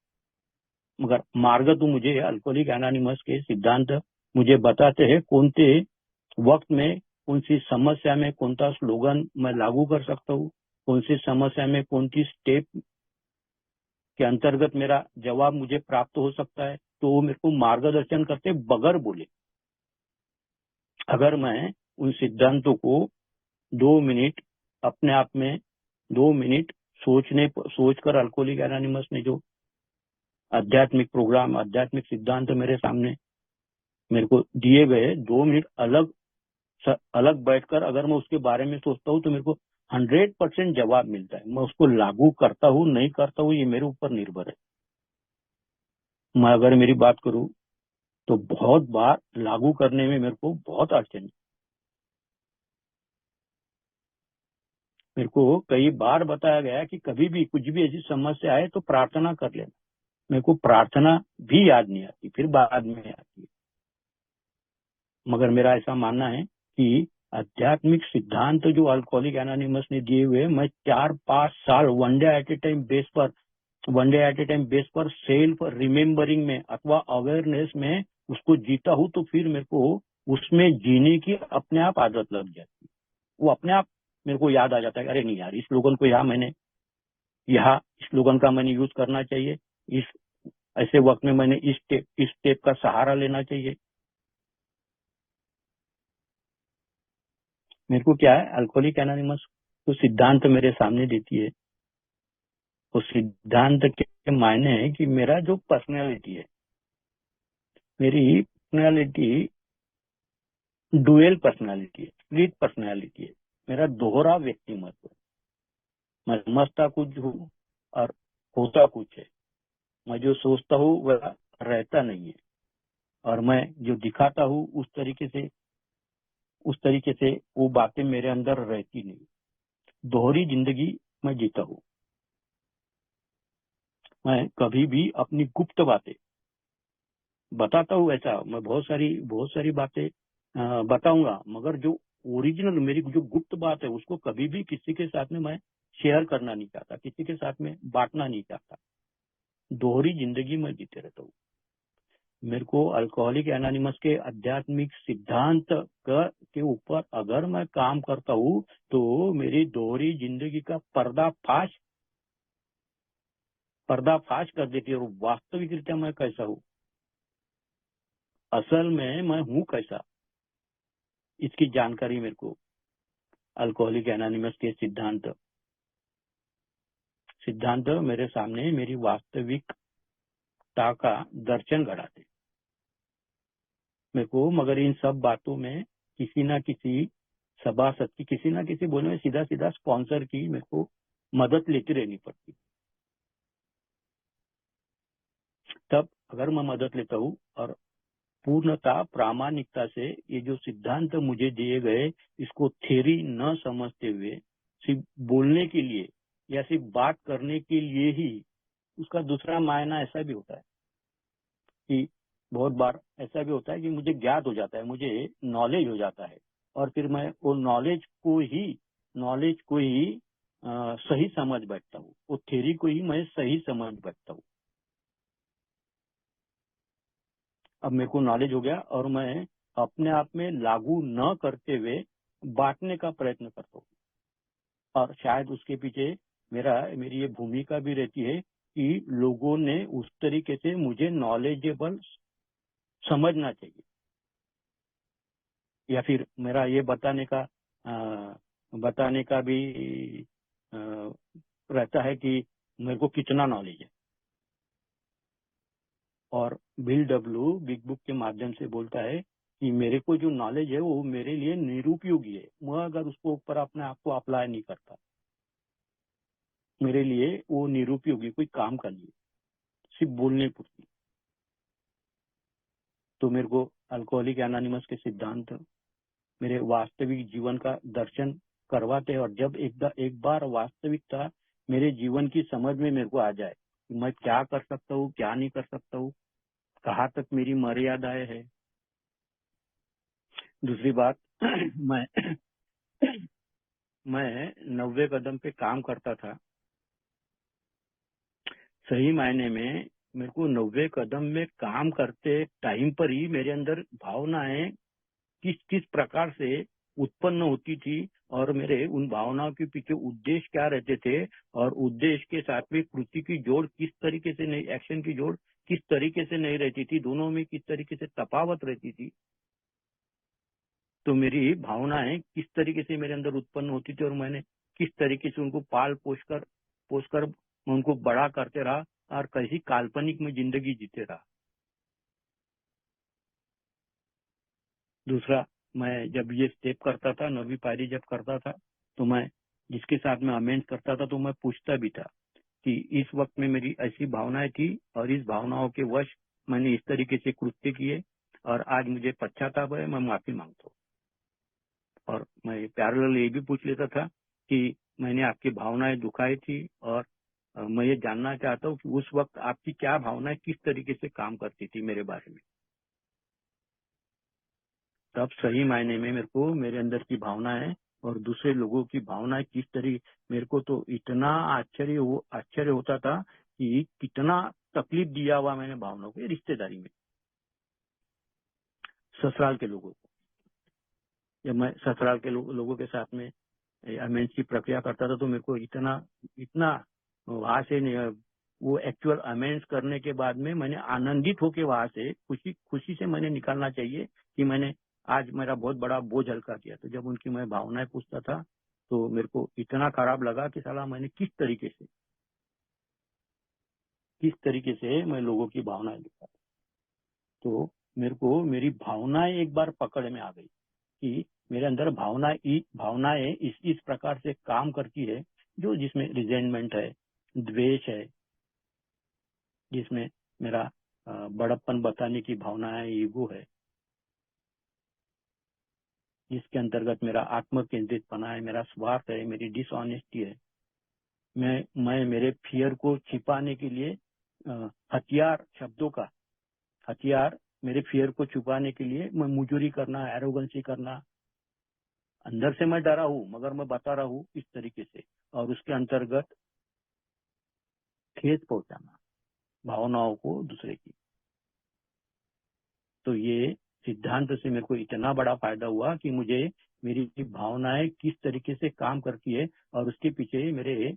मगर मार्ग तो मुझे अल्कोहलिक एनोनिमस के सिद्धांत मुझे बताते हैं कौन से वक्त में कौन सी समस्या में कौन सा स्लोगन मैं लागू कर सकता हूँ, कौन सी समस्या में कौन सी स्टेप के अंतर्गत मेरा जवाब मुझे प्राप्त हो सकता है। तो वो मेरे को मार्गदर्शन करते बगैर बोले। अगर मैं उन सिद्धांतों को 2 मिनट अपने आप में 2 मिनट सोचकर अल्कोहलिक एनोनिमस ने जो आध्यात्मिक प्रोग्राम, आध्यात्मिक सिद्धांत मेरे सामने मेरे को दिए गए, 2 मिनट अलग बैठकर अगर मैं उसके बारे में सोचता हूँ तो मेरे को 100% जवाब मिलता है। मैं उसको लागू करता हूँ नहीं करता हूँ ये मेरे ऊपर निर्भर है। मैं अगर मेरी बात करूँ तो बहुत बार लागू करने में मेरे को बहुत अड़चन है। मेरे को कई बार बताया गया कि कभी भी कुछ भी ऐसी समस्या आए तो प्रार्थना कर लेना। मेरे को प्रार्थना भी याद नहीं आती, फिर बाद में आती है। मगर मेरा ऐसा मानना है कि आध्यात्मिक सिद्धांत जो अल्कोहलिक एनोनिमस ने दिए हुए, मैं 4-5 साल one day at A time base पर सेल्फ रिमेम्बरिंग में अथवा अवेयरनेस में उसको जीता हूँ, तो फिर मेरे को उसमें जीने की अपने आप आदत लग जाती है। वो अपने आप मेरे को याद आ जाता है, अरे नहीं यार, इस स्लोगन को यहाँ स्लोगन का मैंने यूज करना चाहिए, इस ऐसे वक्त में मैंने इस स्टेप का सहारा लेना चाहिए। मेरे को क्या है, अल्कोहलिक एनोनिमस तो सिद्धांत मेरे सामने देती है। उस सिद्धांत के मायने है कि मेरा जो पर्सनैलिटी है, मेरी पर्सनैलिटी डुअल पर्सनैलिटी है, स्प्लिट पर्सनैलिटी है, मेरा दोहरा व्यक्तिमत्व है। मैं समझता कुछ हूँ और होता कुछ है। मैं जो सोचता हूँ वह रहता नहीं है, और मैं जो दिखाता हूँ उस तरीके से वो बातें मेरे अंदर रहती नहीं। दोहरी जिंदगी मैं जीता हूँ। मैं कभी भी अपनी गुप्त बातें बताता हूँ। ऐसा मैं बहुत सारी बातें बताऊंगा, मगर जो ओरिजिनल मेरी जो गुप्त बात है उसको कभी भी किसी के साथ में मैं शेयर करना नहीं चाहता, किसी के साथ में बांटना नहीं चाहता। दोहरी जिंदगी में जीते रहता हूँ। मेरे को अल्कोहलिक एनोनिमस के आध्यात्मिक सिद्धांत के ऊपर अगर मैं काम करता हूँ तो मेरी दोहरी जिंदगी का पर्दाफाश कर देती है। और वास्तविक रीत्या मैं कैसा हूँ, असल में मैं हूँ कैसा, इसकी जानकारी मेरे को अल्कोहलिक एनोनिमस के सिद्धांत मेरे सामने मेरी वास्तविकता का दर्शन घड़ाते मेरे को। मगर इन सब बातों में किसी ना किसी सभासद की, किसी ना किसी बोलने में सीधा सीधा स्पॉन्सर की मेरे को मदद लेती रहनी पड़ती। तब अगर मैं मदद लेता हूँ और पूर्णता प्रामाणिकता से ये जो सिद्धांत मुझे दिए गए इसको थ्योरी न समझते हुए सिर्फ बोलने के लिए या सिर्फ बात करने के लिए ही, उसका दूसरा मायना ऐसा भी होता है कि बहुत बार ऐसा भी होता है कि मुझे ज्ञात हो जाता है, मुझे नॉलेज हो जाता है, और फिर मैं वो नॉलेज को ही सही समझ बैठता हूँ, वो थ्योरी को ही मैं सही समझ बैठता हूँ। अब मेरे को नॉलेज हो गया और मैं अपने आप में लागू न करते हुए बांटने का प्रयत्न करता हूँ। और शायद उसके पीछे मेरी ये भूमिका भी रहती है कि लोगों ने उस तरीके से मुझे नॉलेजेबल समझना चाहिए, या फिर मेरा ये बताने का भी अ, रहता है कि मेरे को कितना नॉलेज है। और बिल डब्ल्यू बिग बुक के माध्यम से बोलता है कि मेरे को जो नॉलेज है वो मेरे लिए निरुपयोगी है, मैं अगर उसको ऊपर अपने आप को अप्लाई नहीं करता, मेरे लिए वो निरुपयोगी, कोई काम का नहीं, सिर्फ बोलने पुरती। तो मेरे को अल्कोहलिक एनोनिमस के सिद्धांत मेरे वास्तविक जीवन का दर्शन करवाते हैं। और जब एक बार वास्तविकता मेरे जीवन की समझ में मेरे को आ जाए कि मैं क्या कर सकता हूँ, क्या नहीं कर सकता हूँ, कहाँ तक मेरी मर्यादाएं है। दूसरी बात मैं मैं 90 कदम पे काम करता था। सही मायने में मेरे को 90 कदम में काम करते टाइम पर ही मेरे अंदर भावनाएं किस किस प्रकार से उत्पन्न होती थी, और मेरे उन भावनाओं के पीछे उद्देश्य क्या रहते थे, और उद्देश्य के साथ में कृति की जोड़ किस तरीके से नहीं, एक्शन की जोड़ किस तरीके से नहीं रहती थी, दोनों में किस तरीके से तफावत रहती थी। तो मेरी भावनाएं किस तरीके से मेरे अंदर उत्पन्न होती थी और मैंने किस तरीके से उनको पाल पोष कर मैं उनको बड़ा करते रहा और कैसी काल्पनिक में जिंदगी जीते रहा। दूसरा, मैं जब ये स्टेप करता था, 9वीं पायरी जब करता था, तो मैं जिसके साथ में अमेंड करता था तो मैं पूछता भी था कि इस वक्त में मेरी ऐसी भावनाएं थी और इस भावनाओं के वश मैंने इस तरीके से कृत्य किए और आज मुझे पश्चाताप है, मैं माफी मांगता हूँ। और मैं पैरेलल ये भी पूछ लेता था कि मैंने आपकी भावनाएं दुखाई थी और मैं ये जानना चाहता हूँ कि उस वक्त आपकी क्या भावनाएं किस तरीके से काम करती थी मेरे बारे में। तब सही मायने में मेरे को मेरे अंदर की भावनाएं और दूसरे लोगों की भावनाएं किस तरीके, मेरे को तो इतना आश्चर्य होता था कि कितना तकलीफ दिया हुआ मैंने भावनाओं को। रिश्तेदारी में ससुराल के लोगों को, जब मैं ससुराल के लोगों के साथ में अमेंस की प्रक्रिया करता था तो मेरे को इतना वहां से वो एक्चुअल अमेंस करने के बाद में मैंने आनंदित होके वहां से खुशी से मैंने निकालना चाहिए कि मैंने आज मेरा बहुत बड़ा बोझ हल्का किया। तो जब उनकी मैं भावनाएं पूछता था तो मेरे को इतना खराब लगा कि साला मैंने किस तरीके से मैं लोगों की भावनाएं लिखा। तो मेरे को मेरी भावनाएं एक बार पकड़ में आ गई कि मेरे अंदर भावनाएं इस प्रकार से काम करती है, जो जिसमें रिजेंटमेंट है, द्वेष है, जिसमें मेरा बड़प्पन बताने की भावना है, ईगो है, जिसके अंतर्गत मेरा आत्म केंद्रितपना है, मेरा स्वार्थ है, मेरी डिसऑनेस्टी है। मैं मेरे फियर को छिपाने के लिए हथियार शब्दों का हथियार मेरे फियर को छुपाने के लिए मैं मुजूरी करना, एरोगेंसी करना, अंदर से मैं डरा हूं मगर मैं बता रहा हूं इस तरीके से, और उसके अंतर्गत ठेस पहुंचाना भावनाओं को दूसरे की। तो ये सिद्धांत से मेरे को इतना बड़ा फायदा हुआ कि मुझे मेरी भावनाएं किस तरीके से काम करती है और उसके पीछे मेरे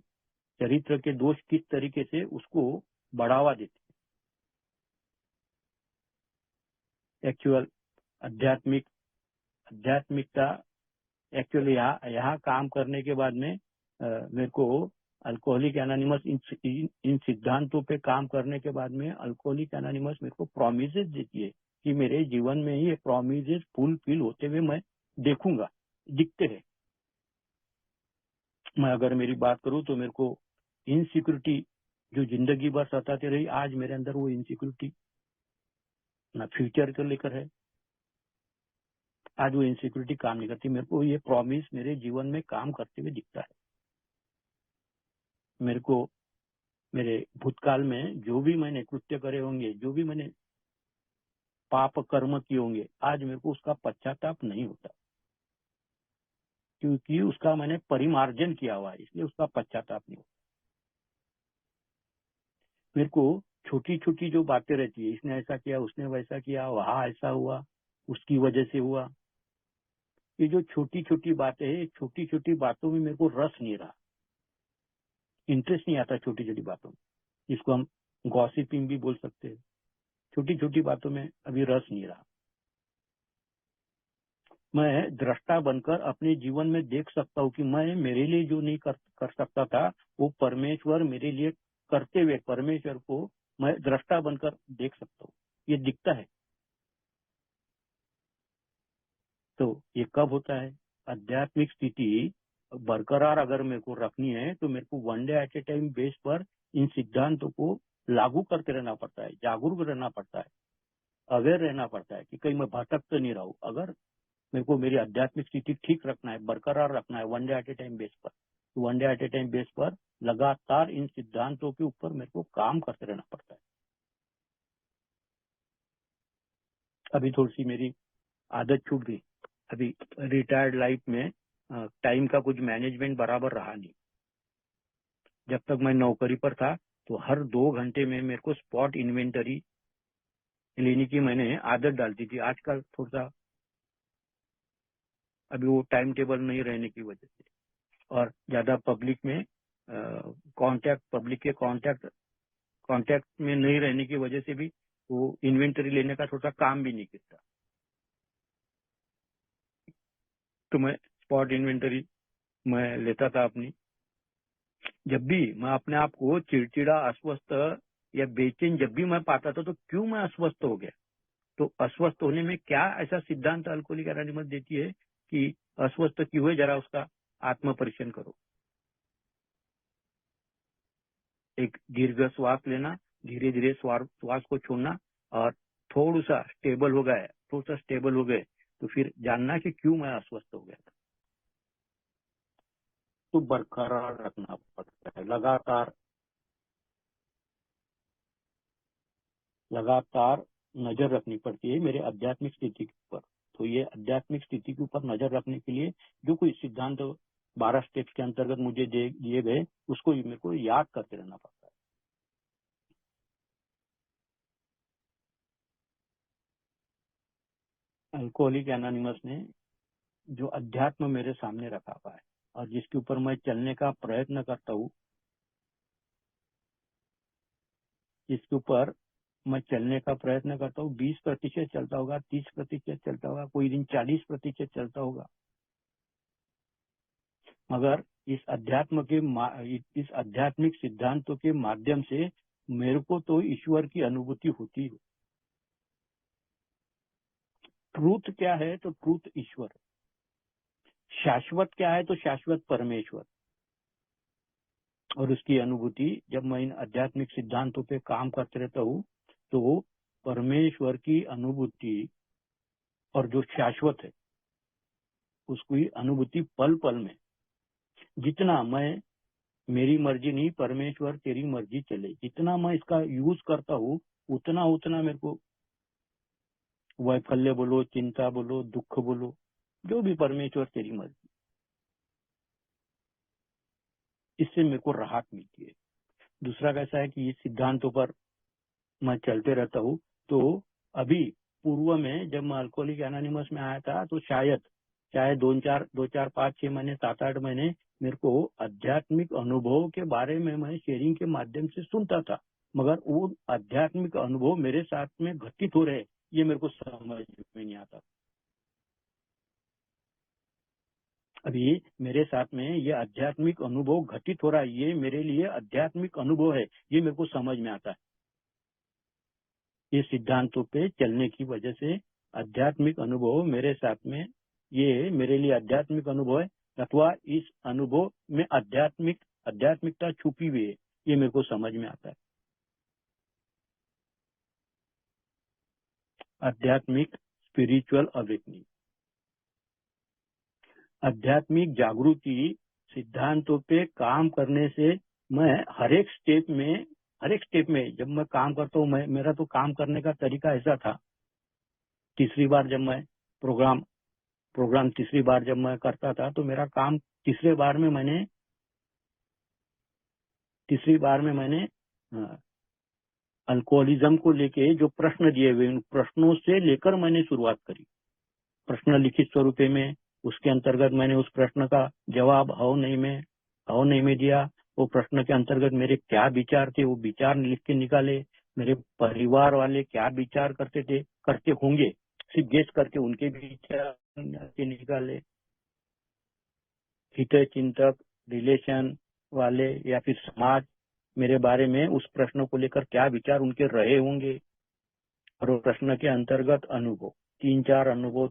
चरित्र के दोष किस तरीके से उसको बढ़ावा देते हैं। एक्चुअल आध्यात्मिकता एक्चुअली यहाँ काम करने के बाद में मेरे को अल्कोहलिक एनोनिमस इन सिद्धांतों पे काम करने के बाद में अल्कोहलिक एनोनिमस मेरे को प्रोमिसेस देती है कि मेरे जीवन में ही ये प्रोमिसेस फुलफिल होते हुए मैं देखूंगा, दिखते हैं। मैं अगर मेरी बात करूं तो मेरे को इनसिक्योरिटी जो जिंदगी भर सताती रही, आज मेरे अंदर वो इनसिक्योरिटी ना फ्यूचर को लेकर है, आज वो इनसिक्योरिटी काम नहीं करती। मेरे को ये प्रॉमिस मेरे जीवन में काम करते हुए दिखता है। मेरे को मेरे भूतकाल में जो भी मैंने कृत्य करे होंगे, जो भी मैंने पाप कर्म किए होंगे, आज मेरे को उसका पश्चाताप नहीं होता, क्योंकि उसका मैंने परिमार्जन किया हुआ है, इसलिए उसका पश्चाताप नहीं होता। मेरे को छोटी छोटी जो बातें रहती है, इसने ऐसा किया, उसने वैसा किया, वहां ऐसा हुआ, उसकी वजह से हुआ, ये जो छोटी छोटी बातें हैं, छोटी छोटी बातों में मेरे को रस नहीं रहा, इंटरेस्ट नहीं आता छोटी छोटी बातों में, जिसको हम गॉसिपिंग भी बोल सकते हैं। छोटी छोटी बातों में अभी रस नहीं रहा। मैं दृष्टा बनकर अपने जीवन में देख सकता हूँ कि मैं मेरे लिए जो नहीं कर सकता था, वो परमेश्वर मेरे लिए करते हुए परमेश्वर को मैं दृष्टा बनकर देख सकता हूँ, ये दिखता है। तो ये कब होता है? आध्यात्मिक स्थिति बरकरार अगर मेरे को रखनी है तो मेरे को one day at A time base पर इन सिद्धांतों को लागू करते रहना पड़ता है, जागरूक रहना पड़ता है, अवेयर रहना पड़ता है कि कहीं मैं भटक तो नहीं रहूं। अगर मेरे को मेरी आध्यात्मिक स्थिति ठीक रखना है, बरकरार रखना है one day at A time base पर, तो one day at A time base पर लगातार इन सिद्धांतों के ऊपर मेरे को काम करते रहना पड़ता है। अभी थोड़ी सी मेरी आदत छूट गई, अभी रिटायर्ड लाइफ में टाइम का कुछ मैनेजमेंट बराबर रहा नहीं। जब तक मैं नौकरी पर था तो हर 2 घंटे में मेरे को स्पॉट इन्वेंटरी लेने की मैंने आदत डालती थी। आजकल थोड़ा सा अभी वो टाइम टेबल नहीं रहने की वजह से और ज्यादा पब्लिक में पब्लिक के कांटेक्ट में नहीं रहने की वजह से भी वो इन्वेंटरी लेने का थोड़ा सा काम भी नहीं करता। तो मैं स्पॉट इन्वेंटरी मैं लेता था अपनी। जब भी मैं अपने आप को चिड़चिड़ा, अस्वस्थ या बेचैन जब भी मैं पाता था, तो क्यों मैं अस्वस्थ हो गया, तो अस्वस्थ होने में क्या ऐसा सिद्धांत अल्कोहलिक एनोनिमस देती है कि अस्वस्थ क्यों हुए, जरा उसका आत्म परीक्षण करो। एक दीर्घ श्वास लेना, धीरे धीरे श्वास को छोड़ना, और थोड़ा सा स्टेबल हो गए तो फिर जानना कि क्यों मैं अस्वस्थ हो गया था। तो बरकरार रखना पड़ता है, लगातार नजर रखनी पड़ती है मेरे आध्यात्मिक स्थिति के ऊपर। तो ये आध्यात्मिक स्थिति के ऊपर नजर रखने के लिए जो कोई सिद्धांत 12 स्टेप्स के अंतर्गत मुझे दिए गए, उसको मेरे को याद करते रहना पड़ता है। अल्कोहलिक एनोनिमस ने जो अध्यात्म मेरे सामने रखा हुआ है और जिसके ऊपर मैं चलने का प्रयत्न करता हूँ, जिसके ऊपर मैं चलने का प्रयत्न करता हूँ, 20% चलता होगा, 30% चलता होगा, कोई दिन 40% चलता होगा, मगर इस आध्यात्मिक सिद्धांतों के माध्यम से मेरे को तो ईश्वर की अनुभूति होती है। ट्रूथ क्या है? तो ट्रूथ ईश्वर। शाश्वत क्या है? तो शाश्वत परमेश्वर। और उसकी अनुभूति जब मैं इन आध्यात्मिक सिद्धांतों पे काम करते रहता हूँ, तो परमेश्वर की अनुभूति और जो शाश्वत है उसकी अनुभूति पल पल में, जितना मैं मेरी मर्जी नहीं, परमेश्वर तेरी मर्जी चले। जितना मैं इसका यूज करता हूँ उतना उतना मेरे को वैफल्य बोलो, चिंता बोलो, दुख बोलो, जो भी, परमेश्वर तेरी मर्जी, इससे मेरे को राहत मिलती है। दूसरा कैसा है कि इस सिद्धांतों पर मैं चलते रहता हूँ। तो अभी पूर्व में जब मैं अल्कोहलिक एनोनिमस में आया था तो शायद 2-4-5-6 महीने, 7-8 महीने मेरे को आध्यात्मिक अनुभव के बारे में मैं शेयरिंग के माध्यम से सुनता था, मगर वो आध्यात्मिक अनुभव मेरे साथ में घटित हो रहे, ये मेरे को समझ में नहीं आता। अभी मेरे साथ में ये आध्यात्मिक अनुभव घटित हो रहा है, ये मेरे लिए आध्यात्मिक अनुभव है, ये मेरे को समझ में आता है। ये सिद्धांतों पे चलने की वजह से आध्यात्मिक अनुभव मेरे साथ में, ये मेरे लिए आध्यात्मिक अनुभव है, अथवा इस अनुभव में आध्यात्मिकता छुपी हुई है, ये मेरे को समझ में आता है। आध्यात्मिक स्पिरिचुअल अवेकनिंग, आध्यात्मिक जागृति सिद्धांतों पे काम करने से मैं हर एक स्टेप में जब मैं काम करता हूँ, मेरा तो काम करने का तरीका ऐसा था। तीसरी बार जब मैं प्रोग्राम तीसरी बार जब मैं करता था तो मेरा काम तीसरी बार में मैंने अल्कोहलिज्म को लेके जो प्रश्न दिए हुए, उन प्रश्नों से लेकर मैंने शुरुआत करी। प्रश्न लिखित स्वरूप में, उसके अंतर्गत मैंने उस प्रश्न का जवाब हाँ नहीं में दिया। वो प्रश्न के अंतर्गत मेरे क्या विचार थे, वो विचार लिख के निकाले। मेरे परिवार वाले क्या विचार करते होंगे, सिर्फ गेस करके उनके विचार निकाले। हित चिंतक, रिलेशन वाले या फिर समाज मेरे बारे में उस प्रश्न को लेकर क्या विचार उनके रहे होंगे, और वो प्रश्न के अंतर्गत अनुभव, 3-4 अनुभव।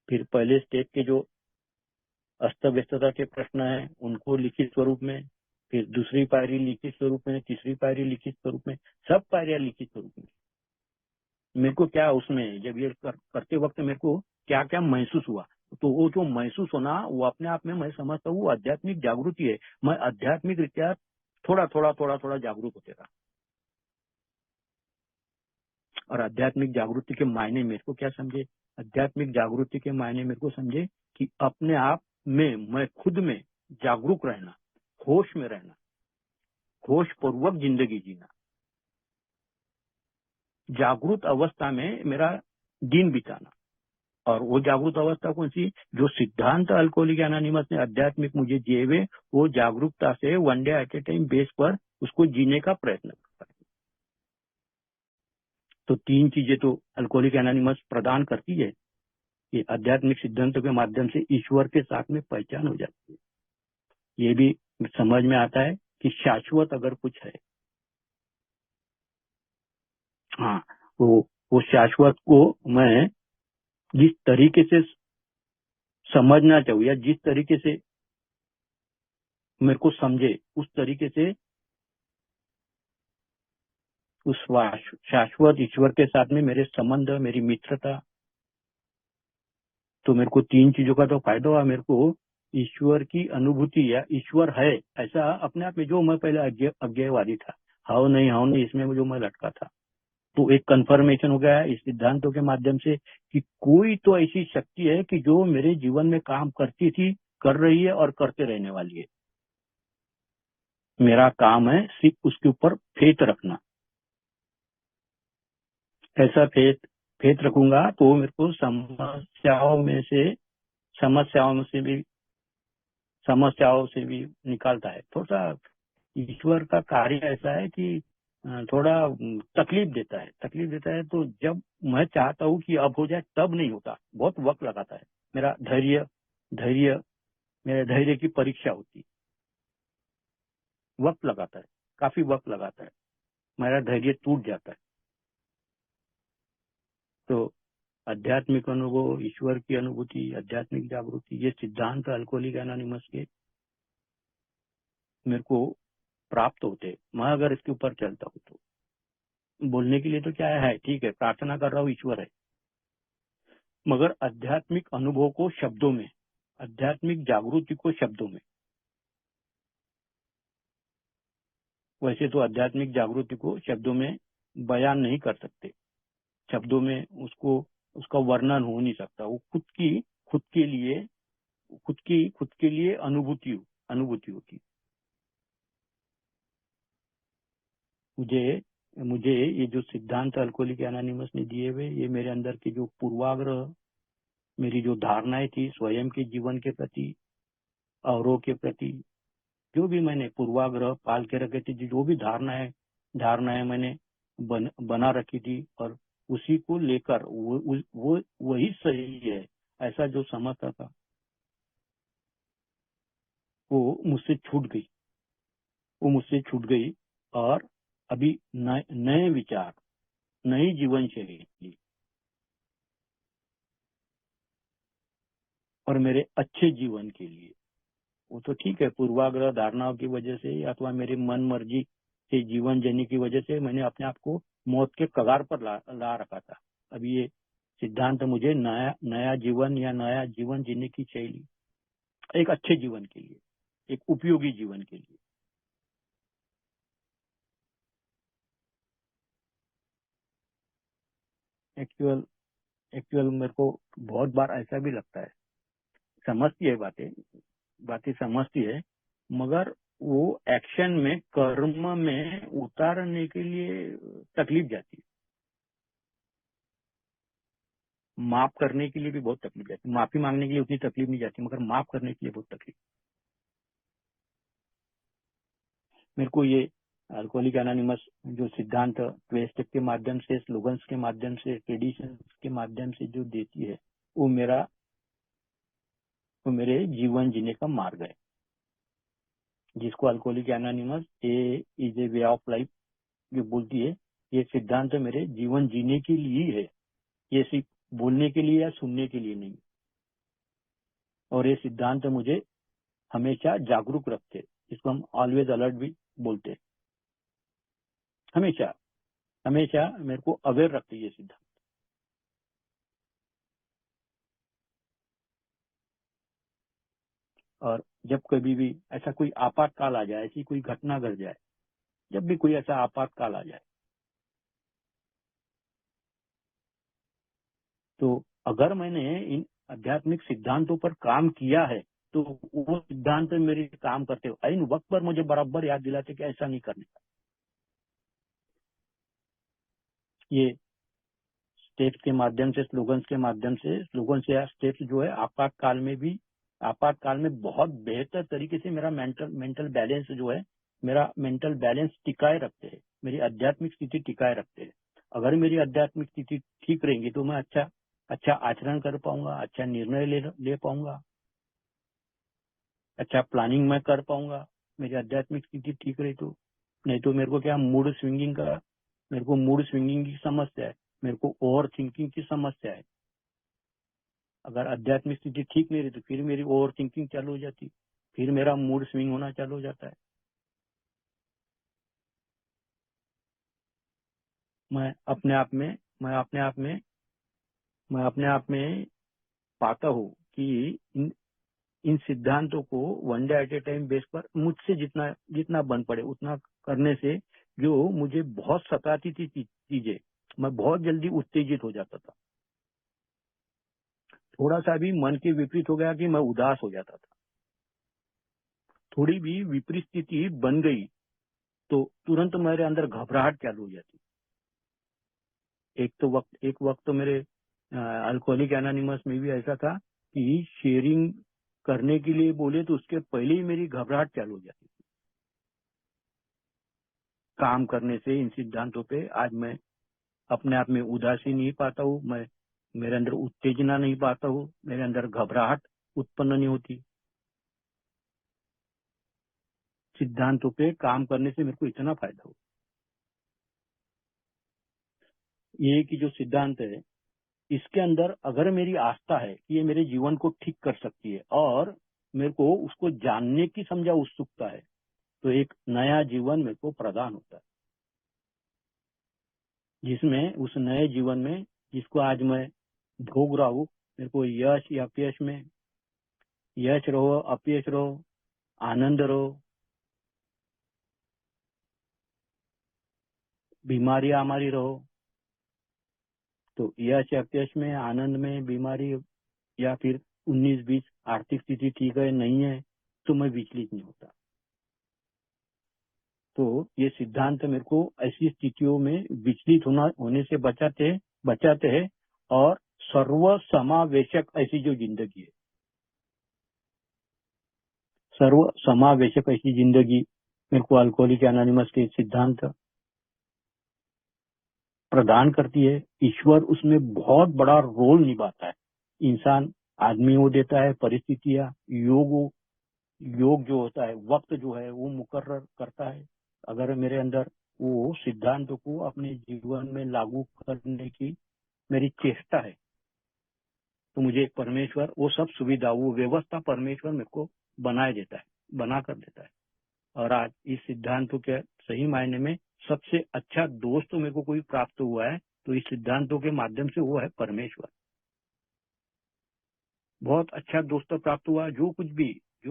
फिर पहले स्टेप के जो अस्त व्यस्तता के प्रश्न है उनको लिखित स्वरूप में, फिर दूसरी पायरी लिखित स्वरूप में, तीसरी पायरी लिखित स्वरूप में, सब पायरियां लिखित स्वरूप में। मेरे को क्या उसमें जब ये करते वक्त मेरे को क्या क्या महसूस हुआ, तो वो जो महसूस होना, वो अपने आप में मैं समझता हूँ आध्यात्मिक जागृति है। मैं आध्यात्मिक रीत्या थोड़ा जागरूक होते रहा। और आध्यात्मिक जागृति के मायने मेरे को क्या समझे, आध्यात्मिक जागृति के मायने मेरे को समझे कि अपने आप में, मैं खुद में जागरूक रहना, होश में रहना, होश पूर्वक जिंदगी जीना, जागृत अवस्था में मेरा दिन बिताना। और वो जागृत अवस्था कौन सी, जो सिद्धांत अल्कोहलिक एनोनिमस ने आध्यात्मिक मुझे दिए हुए, वो जागरूकता से one day at A time base पर उसको जीने का प्रयत्न करता है। तो 3 चीजें तो अल्कोहलिक एनोनिमस प्रदान करती है कि आध्यात्मिक सिद्धांतों के माध्यम से ईश्वर के साथ में पहचान हो जाती है। ये भी समझ में आता है कि शाश्वत अगर कुछ है, हाँ, वो शाश्वत को मैं जिस तरीके से समझना चाहूँ या जिस तरीके से मेरे को समझे, उस तरीके से उस शाश्वत ईश्वर के साथ में मेरे संबंध, मेरी मित्रता, तो मेरे को 3 चीजों का तो फायदा हुआ। मेरे को ईश्वर की अनुभूति या ईश्वर है ऐसा अपने आप में, जो मैं पहले अज्ञेयवादी था, हाँ नहीं इसमें जो मैं लटका था, तो एक कंफर्मेशन हो गया है इस सिद्धांतों के माध्यम से कि कोई तो ऐसी शक्ति है कि जो मेरे जीवन में काम करती थी, कर रही है और करते रहने वाली है। मेरा काम है सिर्फ उसके ऊपर फेथ रखना। ऐसा फेथ रखूंगा तो मेरे को समस्याओं से भी निकालता है। थोड़ा ईश्वर का कार्य ऐसा है कि थोड़ा तकलीफ देता है। तो जब मैं चाहता हूँ कि अब हो जाए, तब नहीं होता, बहुत वक्त लगाता है। मेरा धैर्य की परीक्षा होती, वक्त लगाता है, काफी वक्त लगाता है, मेरा धैर्य टूट जाता है। तो आध्यात्मिक अनुभव, ईश्वर की अनुभूति, आध्यात्मिक जागृति, ये सिद्धांत अल्कोहलिक एनोनिमस के मेरे को प्राप्त होते। मैं अगर इसके ऊपर चलता हूँ तो बोलने के लिए तो क्या है, ठीक है, प्रार्थना कर रहा हूँ, ईश्वर है, मगर आध्यात्मिक अनुभव को शब्दों में, आध्यात्मिक जागृति को शब्दों में, वैसे तो आध्यात्मिक जागृति को शब्दों में बयान नहीं कर सकते, शब्दों में उसको उसका वर्णन हो नहीं सकता। वो खुद के लिए अनुभूति होती। मुझे मुझे ये जो सिद्धांत अल्कोहलिक एनोनिमस ने दिए हुए, ये मेरे अंदर के जो पूर्वाग्रह, मेरी जो धारणाएं थी स्वयं के जीवन के प्रति, औरों के प्रति, जो भी मैंने पूर्वाग्रह पाल के रखे थे, जो भी धारणाएं मैंने बना रखी थी, और उसी को लेकर वही सही है ऐसा जो समझता था, वो मुझसे छूट गई। और अभी नए विचार, नई जीवन शैली और मेरे अच्छे जीवन के लिए, वो तो ठीक है, पूर्वाग्रह धारणाओं की वजह से अथवा मेरी मन मर्जी से जीवन जीने की वजह से मैंने अपने आप को मौत के कगार पर ला रखा था। अभी ये सिद्धांत मुझे नया जीवन या नया जीवन जीने की शैली, एक अच्छे जीवन के लिए, एक उपयोगी जीवन के लिए। एक्चुअल मेरे को बहुत बार ऐसा भी लगता है, समझती है बातें समझती है, मगर वो एक्शन में, कर्म में उतारने के लिए तकलीफ जाती है। माफ करने के लिए भी बहुत तकलीफ जाती है, माफी मांगने के लिए उतनी तकलीफ नहीं जाती, मगर माफ करने के लिए बहुत तकलीफ। मेरे को ये अल्कोहलिक एनोनिमस जो सिद्धांत 12 स्टेप के माध्यम से, स्लोगन्स के माध्यम से, ट्रेडिशंस के माध्यम से जो देती है, वो मेरे जीवन जीने का मार्ग है, जिसको alcoholic anonymous A is a way of life जो बोलती है। ये सिद्धांत मेरे जीवन जीने के लिए ही है, ये सिर्फ बोलने के लिए या सुनने के लिए नहीं। और ये सिद्धांत मुझे हमेशा जागरूक रखते, जिसको हम ऑलवेज अलर्ट भी बोलते हैं। हमेशा हमेशा मेरे को अवेयर रखती है ये सिद्धांत। और जब कभी भी ऐसा कोई आपातकाल आ जाए, ऐसी कोई घटना घट जाए, जब भी कोई ऐसा आपातकाल आ जाए, तो अगर मैंने इन आध्यात्मिक सिद्धांतों पर काम किया है, तो वो सिद्धांत मेरे काम करते हो इन वक्त पर मुझे बराबर याद दिलाते कि ऐसा नहीं करने का। ये स्टेप्स के माध्यम से, स्लोगन्स या स्टेप्स जो है, आपातकाल में बहुत बेहतर तरीके से मेरा मेंटल बैलेंस जो है, मेरा मेंटल बैलेंस टिकाए रखते हैं, मेरी आध्यात्मिक स्थिति टिकाए रखते हैं। अगर मेरी आध्यात्मिक स्थिति ठीक रहेगी तो मैं अच्छा आचरण कर पाऊंगा, अच्छा निर्णय ले पाऊंगा, अच्छा प्लानिंग मैं कर पाऊंगा। मेरी आध्यात्मिक स्थिति ठीक रही तो। नहीं तो मेरे को क्या, मूड स्विंगिंग की समस्या है, मेरे को ओवर थिंकिंग की समस्या है। अगर आध्यात्मिक स्थिति ठीक नहीं रही तो फिर मेरी ओवर थिंकिंग चालू हो जाती, फिर मेरा मूड स्विंग होना चालू हो जाता है। मैं अपने आप में पाता हूँ कि इन सिद्धांतों को one day at A time base पर मुझसे जितना बन पड़े उतना करने से, जो मुझे बहुत सताती थी चीजें, मैं बहुत जल्दी उत्तेजित हो जाता था। थोड़ा सा भी मन के विपरीत हो गया कि मैं उदास हो जाता था। थोड़ी भी विपरीत स्थिति बन गई तो तुरंत मेरे अंदर घबराहट चालू हो जाती। एक वक्त तो मेरे अल्कोहलिक एनोनिमस में भी ऐसा था कि शेयरिंग करने के लिए बोले तो उसके पहले ही मेरी घबराहट चालू हो जाती थी। काम करने से इन सिद्धांतों पे आज मैं अपने आप में उदासी नहीं पाता हूँ, मैं मेरे अंदर उत्तेजना नहीं पाता हूँ, मेरे अंदर घबराहट उत्पन्न नहीं होती। सिद्धांतों पे काम करने से मेरे को इतना फायदा हो। ये कि जो सिद्धांत है, इसके अंदर अगर मेरी आस्था है कि ये मेरे जीवन को ठीक कर सकती है और मेरे को उसको जानने की समझा उत्सुकता है, तो एक नया जीवन मेरे को प्रदान होता है, जिसमें उस नए जीवन में, जिसको आज मैं भोग रहा हूँ, मेरे को यश या अपयश में, यश रहो अपयश रहो, आनंद रहो, बीमारियां हमारी रहो, तो यश अपयश में, आनंद में, बीमारी या फिर 19-20 आर्थिक स्थिति ठीक है नहीं है, तो मैं विचलित नहीं होता। तो ये सिद्धांत मेरे को ऐसी स्थितियों में विचलित होने से बचाते हैं और सर्व समावेशक ऐसी जो जिंदगी है, सर्व समावेशक ऐसी जिंदगी मेरे को अल्कोहलिक एनोनिमस के सिद्धांत प्रदान करती है। ईश्वर उसमें बहुत बड़ा रोल निभाता है। इंसान आदमी हो देता है, परिस्थितियां, योग जो होता है, वक्त जो है वो मुकर्रर करता है। अगर मेरे अंदर वो सिद्धांतों को अपने जीवन में लागू करने की मेरी चेष्टा है, तो मुझे परमेश्वर वो सब सुविधा, वो व्यवस्था परमेश्वर मेरे को बना कर देता है। और आज इस सिद्धांतों के सही मायने में सबसे अच्छा दोस्त मेरे को कोई प्राप्त हुआ है, तो इस सिद्धांतों के माध्यम से वो है परमेश्वर। बहुत अच्छा दोस्त प्राप्त हुआ। जो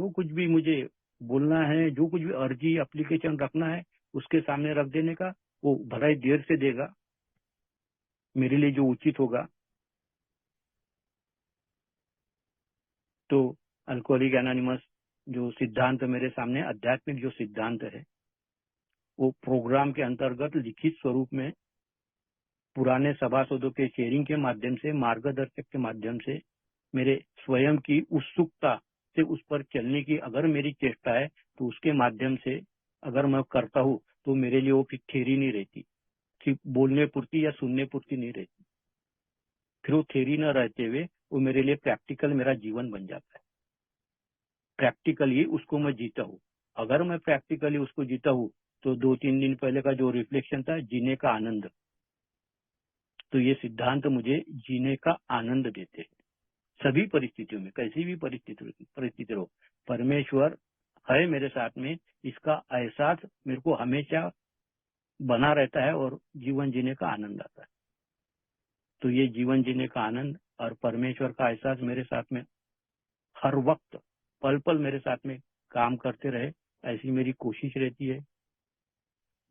कुछ भी मुझे बोलना है, जो कुछ भी अर्जी एप्लीकेशन रखना है, उसके सामने रख देने का, वो भला ही देर से देगा, मेरे लिए जो उचित होगा। तो अल्कोहलिक एनोनिमस जो सिद्धांत मेरे सामने, आध्यात्मिक जो सिद्धांत है, वो प्रोग्राम के अंतर्गत लिखित स्वरूप में पुराने सभासदों के शेयरिंग के माध्यम से, मार्गदर्शक के माध्यम से, मेरे स्वयं की उत्सुकता से उस पर चलने की अगर मेरी चेष्टा है, तो उसके माध्यम से अगर मैं करता हूँ, तो मेरे लिए वो फिर थ्योरी नहीं रहती, सिर्फ बोलने पुरती या सुनने पुरती नहीं रहती। फिर वो थ्योरी न रहते हुए वो मेरे लिए प्रैक्टिकल मेरा जीवन बन जाता है। प्रैक्टिकली उसको मैं जीता हूँ। अगर मैं प्रैक्टिकली उसको जीता हूँ, तो 2-3 दिन पहले का जो रिफ्लेक्शन था, जीने का आनंद, तो ये सिद्धांत मुझे जीने का आनंद देते हैं। सभी परिस्थितियों में, कैसी भी परिस्थिति हो, परमेश्वर है मेरे साथ में, इसका एहसास मेरे को हमेशा बना रहता है और जीवन जीने का आनंद आता है। तो ये जीवन जीने का आनंद और परमेश्वर का एहसास मेरे साथ में हर वक्त, पल पल मेरे साथ में काम करते रहे, ऐसी मेरी कोशिश रहती है।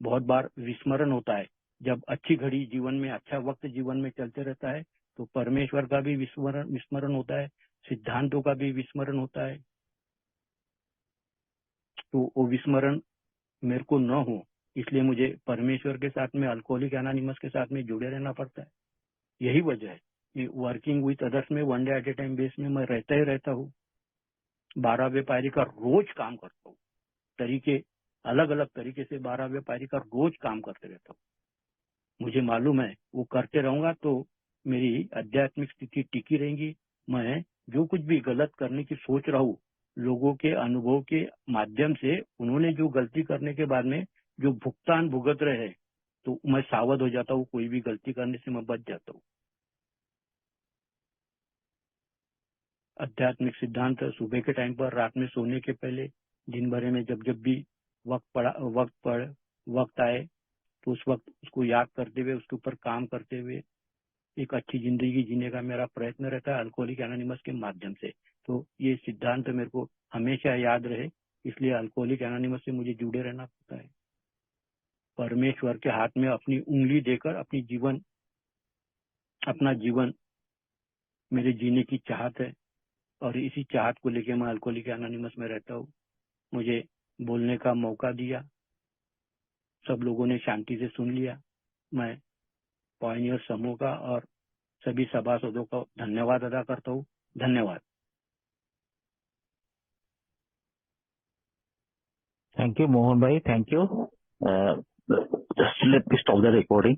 बहुत बार विस्मरण होता है, जब अच्छी घड़ी जीवन में, अच्छा वक्त जीवन में चलते रहता है, तो परमेश्वर का भी विस्मरण होता है, सिद्धांतों का भी विस्मरण होता है। तो वो विस्मरण मेरे को न हो, इसलिए मुझे परमेश्वर के साथ में, अल्कोहलिक एनोनिमस के साथ में जुड़े रहना पड़ता है। यही वजह है कि वर्किंग विथ अदर्स में, one day at A time base में मैं रहता ही रहता हूँ। 12वें पायरी का रोज काम करता हूँ, अलग अलग तरीके से 12वें पायरी का रोज काम करते रहता हूँ। मुझे मालूम है वो करते रहूंगा तो मेरी आध्यात्मिक स्थिति टिकी रहेगी। मैं जो कुछ भी गलत करने की सोच रहा हूँ, लोगों के अनुभव के माध्यम से उन्होंने जो गलती करने के बाद में जो भुगतान भुगत रहे हैं, तो मैं सावध हो जाता हूँ, कोई भी गलती करने से मैं बच जाता हूँ। आध्यात्मिक सिद्धांत सुबह के टाइम पर, रात में सोने के पहले, दिन भर में जब भी वक्त आए, तो उस वक्त उसको याद करते हुए, उसके ऊपर काम करते हुए एक अच्छी जिंदगी जीने का मेरा प्रयत्न रहता है अल्कोहलिक एनोनिमस के माध्यम से। तो ये सिद्धांत मेरे को हमेशा याद रहे, इसलिए अल्कोहलिक एनोनिमस से मुझे जुड़े रहना पड़ता है। परमेश्वर के हाथ में अपनी उंगली देकर अपना जीवन मेरे जीने की चाहत है, और इसी चाहत को लेकर मैं अल्कोहलिक एनोनिमस में रहता हूँ। मुझे बोलने का मौका दिया, सब लोगों ने शांति से सुन लिया। मैं पायनियर समूह का और सभी सभासदों का धन्यवाद अदा करता हूँ। धन्यवाद। थैंक यू मोहन भाई, thank you. Just let me stop the recording.